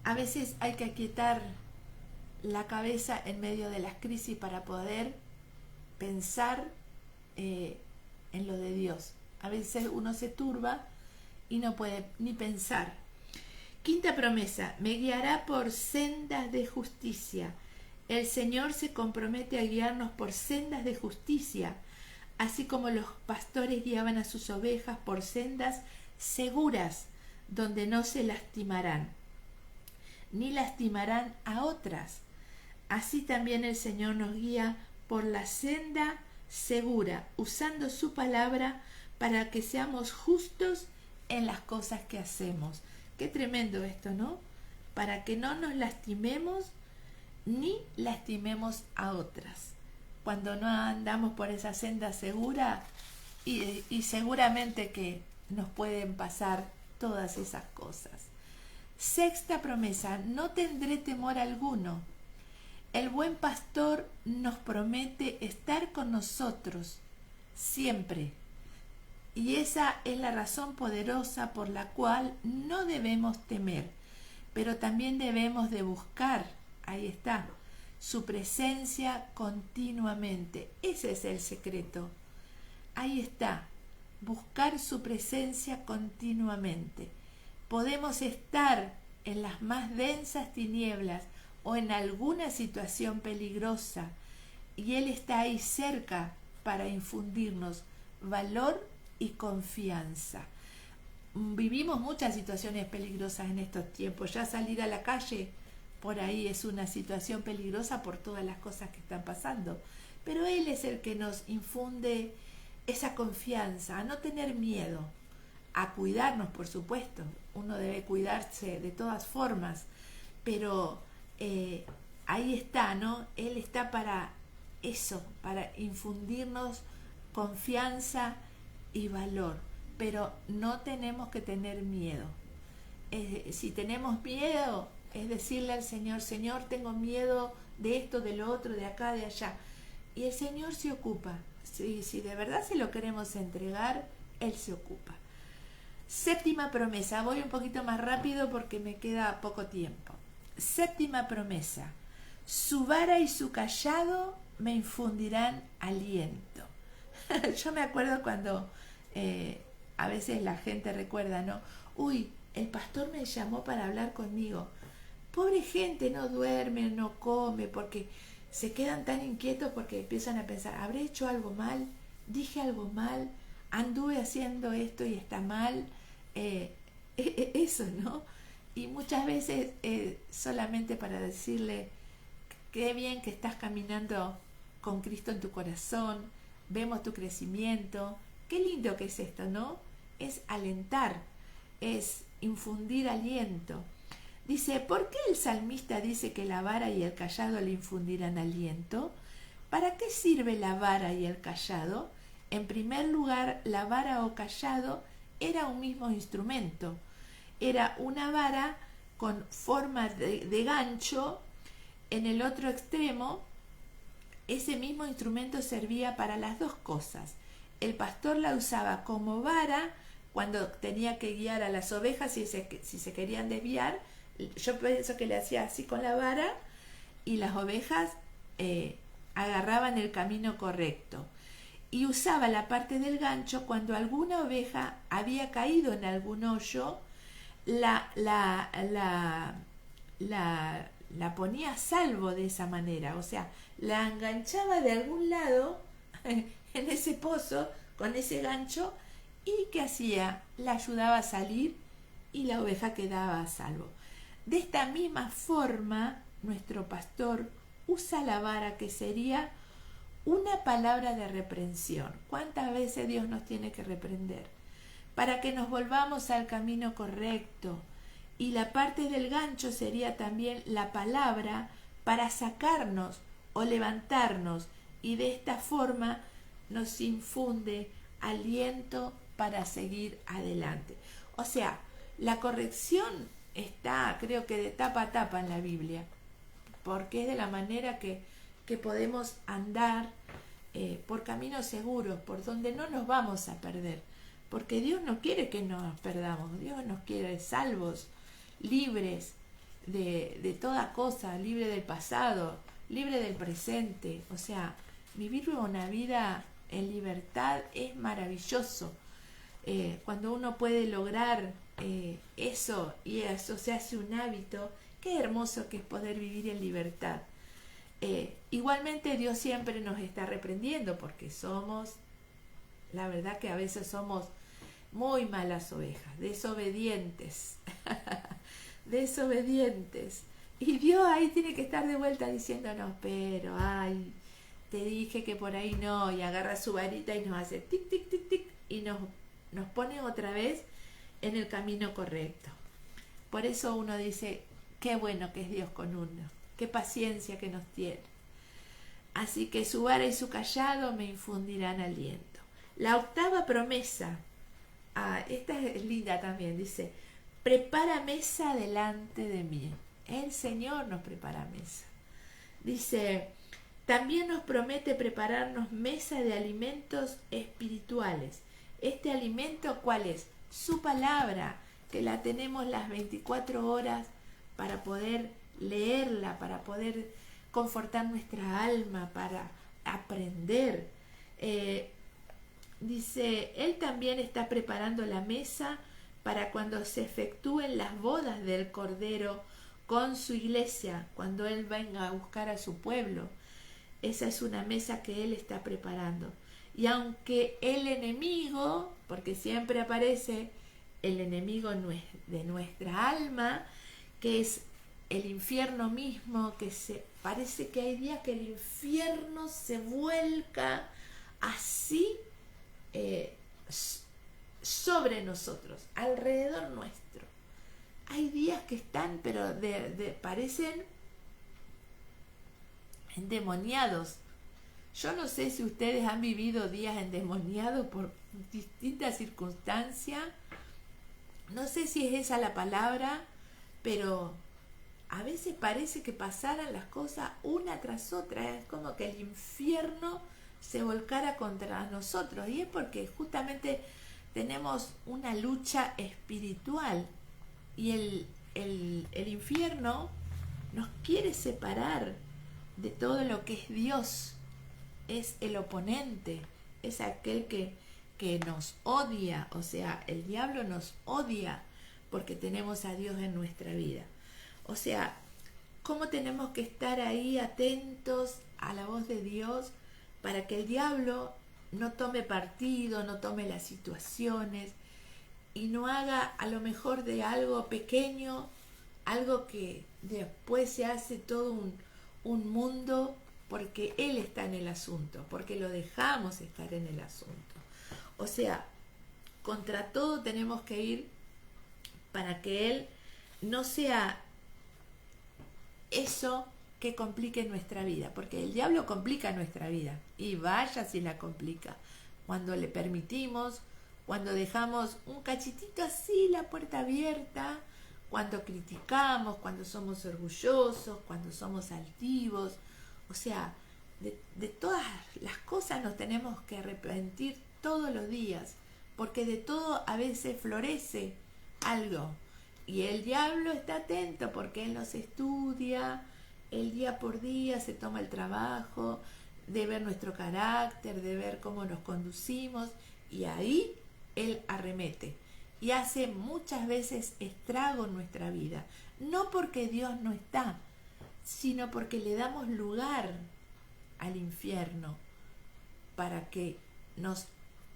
A veces hay que aquietar la cabeza en medio de las crisis para poder pensar en lo de Dios. A veces uno se turba y no puede ni pensar. Quinta promesa, me guiará por sendas de justicia. El Señor se compromete a guiarnos por sendas de justicia, así como los pastores guiaban a sus ovejas por sendas seguras, donde no se lastimarán, ni lastimarán a otras. Así también el Señor nos guía por la senda segura, usando su palabra para que seamos justos en las cosas que hacemos. Qué tremendo esto, ¿no? Para que no nos lastimemos ni lastimemos a otras. Cuando no andamos por esa senda segura, y seguramente que nos pueden pasar todas esas cosas. Sexta promesa, no tendré temor alguno. El buen pastor nos promete estar con nosotros siempre. Y esa es la razón poderosa por la cual no debemos temer, pero también debemos de buscar, ahí está, su presencia continuamente. Ese es el secreto. Ahí está, buscar su presencia continuamente. Podemos estar en las más densas tinieblas o en alguna situación peligrosa y Él está ahí cerca para infundirnos valor y confianza. Vivimos muchas situaciones peligrosas en estos tiempos. Ya salir a la calle por ahí es una situación peligrosa por todas las cosas que están pasando. Pero Él es el que nos infunde esa confianza, a no tener miedo, a cuidarnos, por supuesto. Uno debe cuidarse de todas formas, pero ahí está, ¿no? Él está para eso, para infundirnos confianza y valor, pero no tenemos que tener miedo. Si tenemos miedo, es decirle al Señor, Señor, tengo miedo de esto, de lo otro, de acá, de allá. Y el Señor se ocupa. Si de verdad se lo queremos entregar, Él se ocupa. Séptima promesa. Voy un poquito más rápido porque me queda poco tiempo. Séptima promesa. Su vara y su cayado me infundirán aliento. Yo me acuerdo cuando a veces la gente recuerda, ¿no? Uy, el pastor me llamó para hablar conmigo. Pobre gente, no duerme, no come, porque se quedan tan inquietos porque empiezan a pensar, ¿habré hecho algo mal? ¿Dije algo mal? ¿Anduve haciendo esto y está mal? Eso, ¿no? Y muchas veces solamente para decirle, qué bien que estás caminando con Cristo en tu corazón, vemos tu crecimiento, qué lindo que es esto, ¿no? Es alentar, es infundir aliento. Dice, ¿por qué el salmista dice que la vara y el cayado le infundirán aliento? ¿Para qué sirve la vara y el cayado? En primer lugar, la vara o cayado era un mismo instrumento. Era una vara con forma de gancho. En el otro extremo, ese mismo instrumento servía para las dos cosas. El pastor la usaba como vara cuando tenía que guiar a las ovejas si se querían desviar. Yo pienso que le hacía así con la vara y las ovejas agarraban el camino correcto. Y usaba la parte del gancho cuando alguna oveja había caído en algún hoyo, la ponía a salvo de esa manera. O sea, la enganchaba de algún lado en ese pozo con ese gancho y ¿qué hacía? La ayudaba a salir y la oveja quedaba a salvo. De esta misma forma, nuestro pastor usa la vara, que sería una palabra de reprensión. ¿Cuántas veces Dios nos tiene que reprender? Para que nos volvamos al camino correcto. Y la parte del gancho sería también la palabra para sacarnos o levantarnos. Y de esta forma nos infunde aliento para seguir adelante. O sea, la corrección está, creo que de tapa a tapa en la Biblia, porque es de la manera que podemos andar por caminos seguros, por donde no nos vamos a perder, porque Dios no quiere que nos perdamos, Dios nos quiere salvos, libres de toda cosa, libre del pasado, libre del presente. O sea, vivir una vida en libertad es maravilloso. Cuando uno puede lograr eso y eso se hace un hábito, qué hermoso que es poder vivir en libertad. Igualmente Dios siempre nos está reprendiendo porque somos, la verdad que a veces somos muy malas ovejas, desobedientes, desobedientes. Y Dios ahí tiene que estar de vuelta diciéndonos, pero, ay, te dije que por ahí no, y agarra su varita y nos hace tic, tic, tic, tic, y nos pone otra vez en el camino correcto. Por eso uno dice, qué bueno que es Dios con uno, qué paciencia que nos tiene. Así que su vara y su cayado me infundirán aliento. La octava promesa, esta es linda también, dice, prepara mesa delante de mí. El Señor nos prepara mesa. Dice, también nos promete prepararnos mesa de alimentos espirituales. ¿Este alimento cuál es? Su palabra, que la tenemos las 24 horas para poder leerla, para poder confortar nuestra alma, para aprender. Dice, Él también está preparando la mesa para cuando se efectúen las bodas del Cordero con su iglesia, cuando Él venga a buscar a su pueblo. Esa es una mesa que Él está preparando. Y aunque el enemigo, porque siempre aparece el enemigo de nuestra alma, que es el infierno mismo, parece que hay días que el infierno se vuelca así sobre nosotros, alrededor nuestro. Hay días que están, pero parecen endemoniados. Yo no sé si ustedes han vivido días endemoniados por distintas circunstancias. No sé si es esa la palabra, pero a veces parece que pasaran las cosas una tras otra. Es como que el infierno se volcara contra nosotros. Y es porque justamente tenemos una lucha espiritual. Y el infierno nos quiere separar de todo lo que es Dios. Es el oponente, es aquel que nos odia. O sea, el diablo nos odia porque tenemos a Dios en nuestra vida. O sea, ¿cómo tenemos que estar ahí atentos a la voz de Dios para que el diablo no tome partido, no tome las situaciones y no haga a lo mejor de algo pequeño, algo que después se hace todo un mundo, porque Él está en el asunto, porque lo dejamos estar en el asunto? O sea, contra todo tenemos que ir para que Él no sea eso que complique nuestra vida, porque el diablo complica nuestra vida, y vaya si la complica, cuando le permitimos, cuando dejamos un cachitito así la puerta abierta, cuando criticamos, cuando somos orgullosos, cuando somos altivos. O sea, de todas las cosas nos tenemos que arrepentir todos los días, porque de todo a veces florece algo. Y el diablo está atento porque él nos estudia, el día por día se toma el trabajo de ver nuestro carácter, de ver cómo nos conducimos, y ahí él arremete y hace muchas veces estrago en nuestra vida. No porque Dios no está, sino porque le damos lugar al infierno para que nos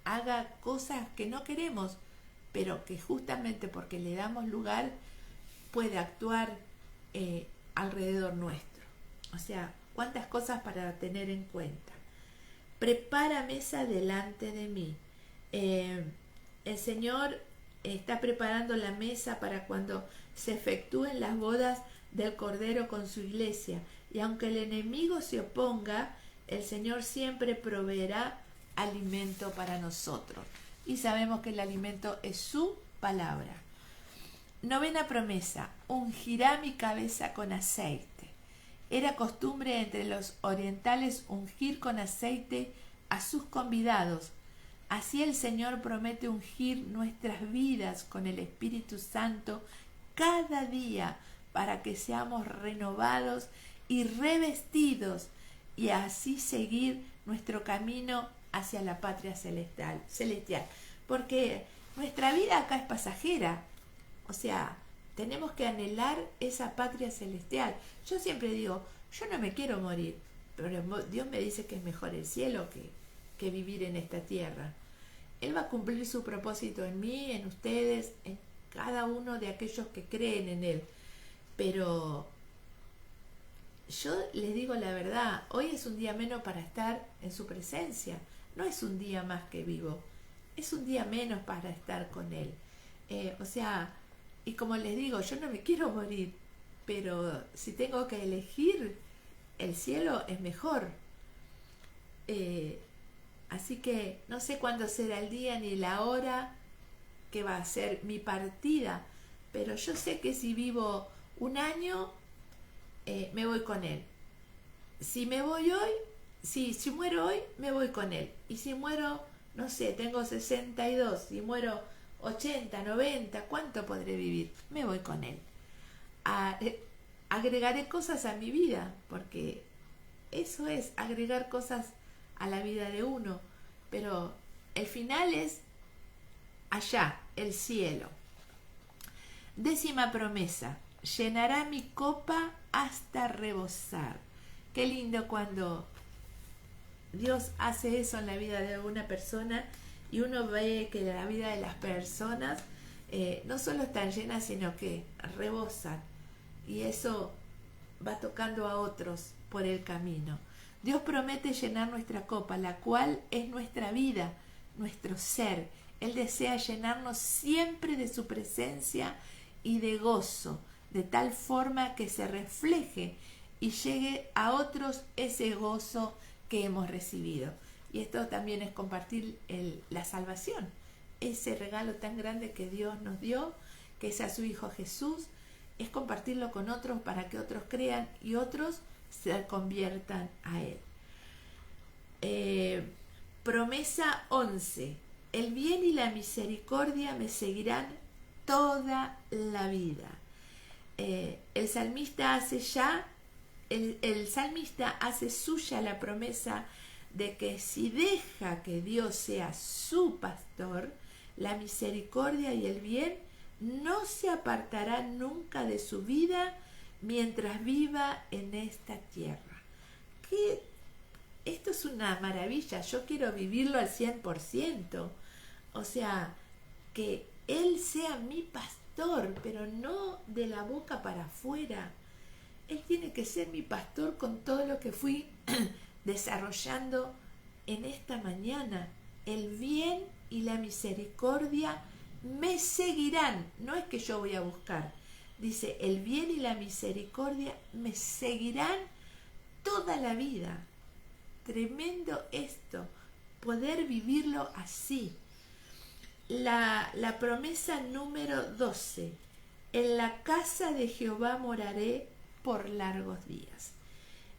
haga cosas que no queremos, pero que justamente porque le damos lugar puede actuar alrededor nuestro. O sea, cuántas cosas para tener en cuenta. Prepara mesa delante de mí. El Señor está preparando la mesa para cuando se efectúen las bodas del Cordero con su iglesia. Y aunque el enemigo se oponga, el Señor siempre proveerá alimento para nosotros. Y sabemos que el alimento es su palabra. Novena promesa: ungirá mi cabeza con aceite. Era costumbre entre los orientales ungir con aceite a sus convidados. Así el Señor promete ungir nuestras vidas con el Espíritu Santo cada día para que seamos renovados y revestidos, y así seguir nuestro camino hacia la patria celestial. Porque nuestra vida acá es pasajera. O sea, tenemos que anhelar esa patria celestial. Yo siempre digo, yo no me quiero morir, pero Dios me dice que es mejor el cielo que vivir en esta tierra. Él va a cumplir su propósito en mí, en ustedes, en cada uno de aquellos que creen en Él. Pero yo les digo la verdad, hoy es un día menos para estar en su presencia. No es un día más que vivo, es un día menos para estar con Él. O sea, y como les digo, yo no me quiero morir, pero si tengo que elegir, el cielo es mejor. Así que no sé cuándo será el día ni la hora que va a ser mi partida, pero yo sé que si vivo un año, me voy con Él. si me voy hoy, si muero hoy, me voy con él. Y si muero, no sé, tengo 62, si muero 80, 90, ¿cuánto podré vivir? Me voy con él. Agregaré cosas a mi vida, porque eso es agregar cosas a la vida de uno, pero el final es allá, el cielo. 10ª promesa: llenará mi copa hasta rebosar. Qué lindo cuando Dios hace eso en la vida de una persona y uno ve que la vida de las personas no solo están llenas, sino que rebosan, y eso va tocando a otros por el camino. Dios promete llenar nuestra copa, la cual es nuestra vida, nuestro ser. Él desea llenarnos siempre de su presencia y de gozo, de tal forma que se refleje y llegue a otros ese gozo que hemos recibido. Y esto también es compartir la salvación, ese regalo tan grande que Dios nos dio, que es a su Hijo Jesús, es compartirlo con otros para que otros crean y otros se conviertan a Él. Promesa 11: el bien y la misericordia me seguirán toda la vida. El salmista hace suya la promesa de que si deja que Dios sea su pastor, la misericordia y el bien no se apartarán nunca de su vida mientras viva en esta tierra. Esto es una maravilla, yo quiero vivirlo al 100%, o sea, que Él sea mi pastor, pero no de la boca para afuera. Él tiene que ser mi pastor con todo lo que fui desarrollando en esta mañana. El bien y la misericordia me seguirán, no es que yo voy a buscar, dice, el bien y la misericordia me seguirán toda la vida. Tremendo esto, poder vivirlo así. La promesa número 12: en la casa de Jehová moraré por largos días.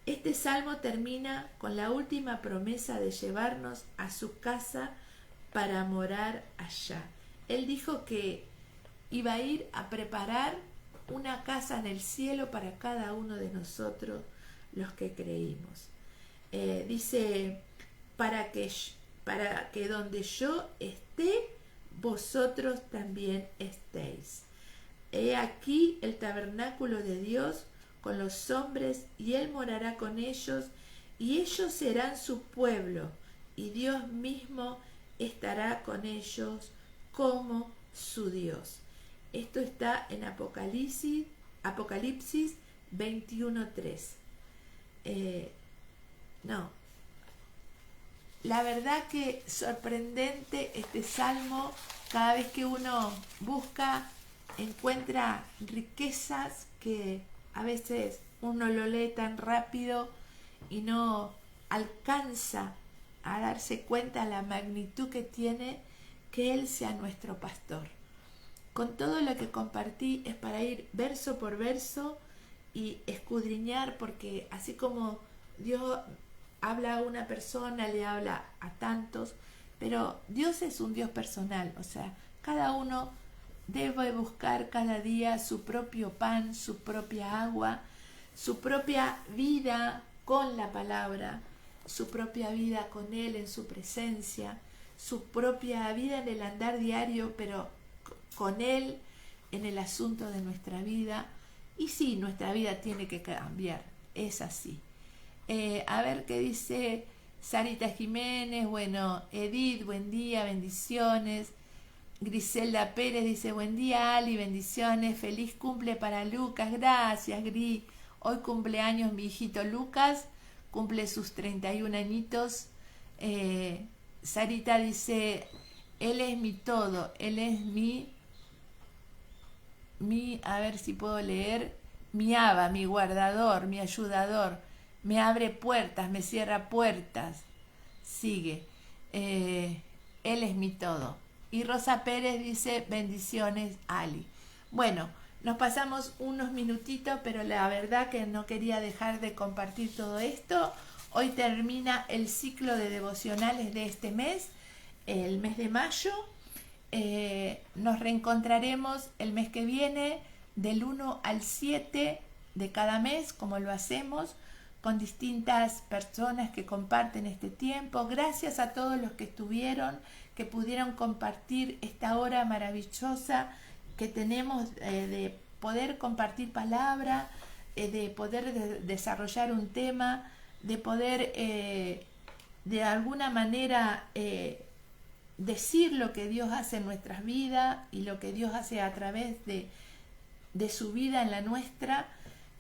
Este salmo termina con la última promesa de llevarnos a su casa para morar allá. Él dijo que iba a ir a preparar una casa en el cielo para cada uno de nosotros, los que creímos. Dice, para que donde yo esté, vosotros también estéis. He aquí el tabernáculo de Dios con los hombres, y Él morará con ellos, y ellos serán su pueblo, y Dios mismo estará con ellos como su Dios. Esto está en Apocalipsis 21:3. La verdad que sorprendente este salmo. Cada vez que uno busca, encuentra riquezas que a veces uno lo lee tan rápido y no alcanza a darse cuenta la magnitud que tiene que Él sea nuestro pastor. Con todo lo que compartí es para ir verso por verso y escudriñar, porque así como Dios habla a una persona, le habla a tantos, pero Dios es un Dios personal, o sea, cada uno debe buscar cada día su propio pan, su propia agua, su propia vida con la palabra, su propia vida con Él en su presencia, su propia vida en el andar diario, pero con Él en el asunto de nuestra vida. Y sí, nuestra vida tiene que cambiar, es así. A ver qué dice Sarita Jiménez. Bueno, Edith, buen día, bendiciones. Griselda Pérez dice, buen día Ali, bendiciones, feliz cumple para Lucas. Gracias, Gri. Hoy cumpleaños mi hijito Lucas, cumple sus 31 añitos. Sarita dice, Él es mi todo, Él es mi, a ver si puedo leer, mi Abba, mi guardador, mi ayudador, me abre puertas, me cierra puertas. Sigue, Él es mi todo. Y Rosa Pérez dice, bendiciones Ali. Bueno, Nos pasamos unos minutitos, pero la verdad que no quería dejar de compartir todo esto. Hoy termina el ciclo de devocionales de este mes, el mes de mayo. Nos reencontraremos el mes que viene del 1 al 7 de cada mes, como lo hacemos, con distintas personas que comparten este tiempo. Gracias a todos los que estuvieron, que pudieron compartir esta hora maravillosa que tenemos de poder compartir palabra, de poder desarrollar un tema, de poder de alguna manera decir lo que Dios hace en nuestras vidas y lo que Dios hace a través de su vida en la nuestra.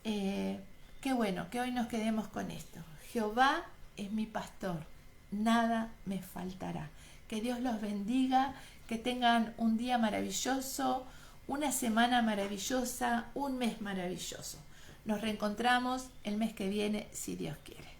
Qué bueno que hoy nos quedemos con esto. Jehová es mi pastor, nada me faltará. Que Dios los bendiga, que tengan un día maravilloso, una semana maravillosa, un mes maravilloso. Nos reencontramos el mes que viene, si Dios quiere.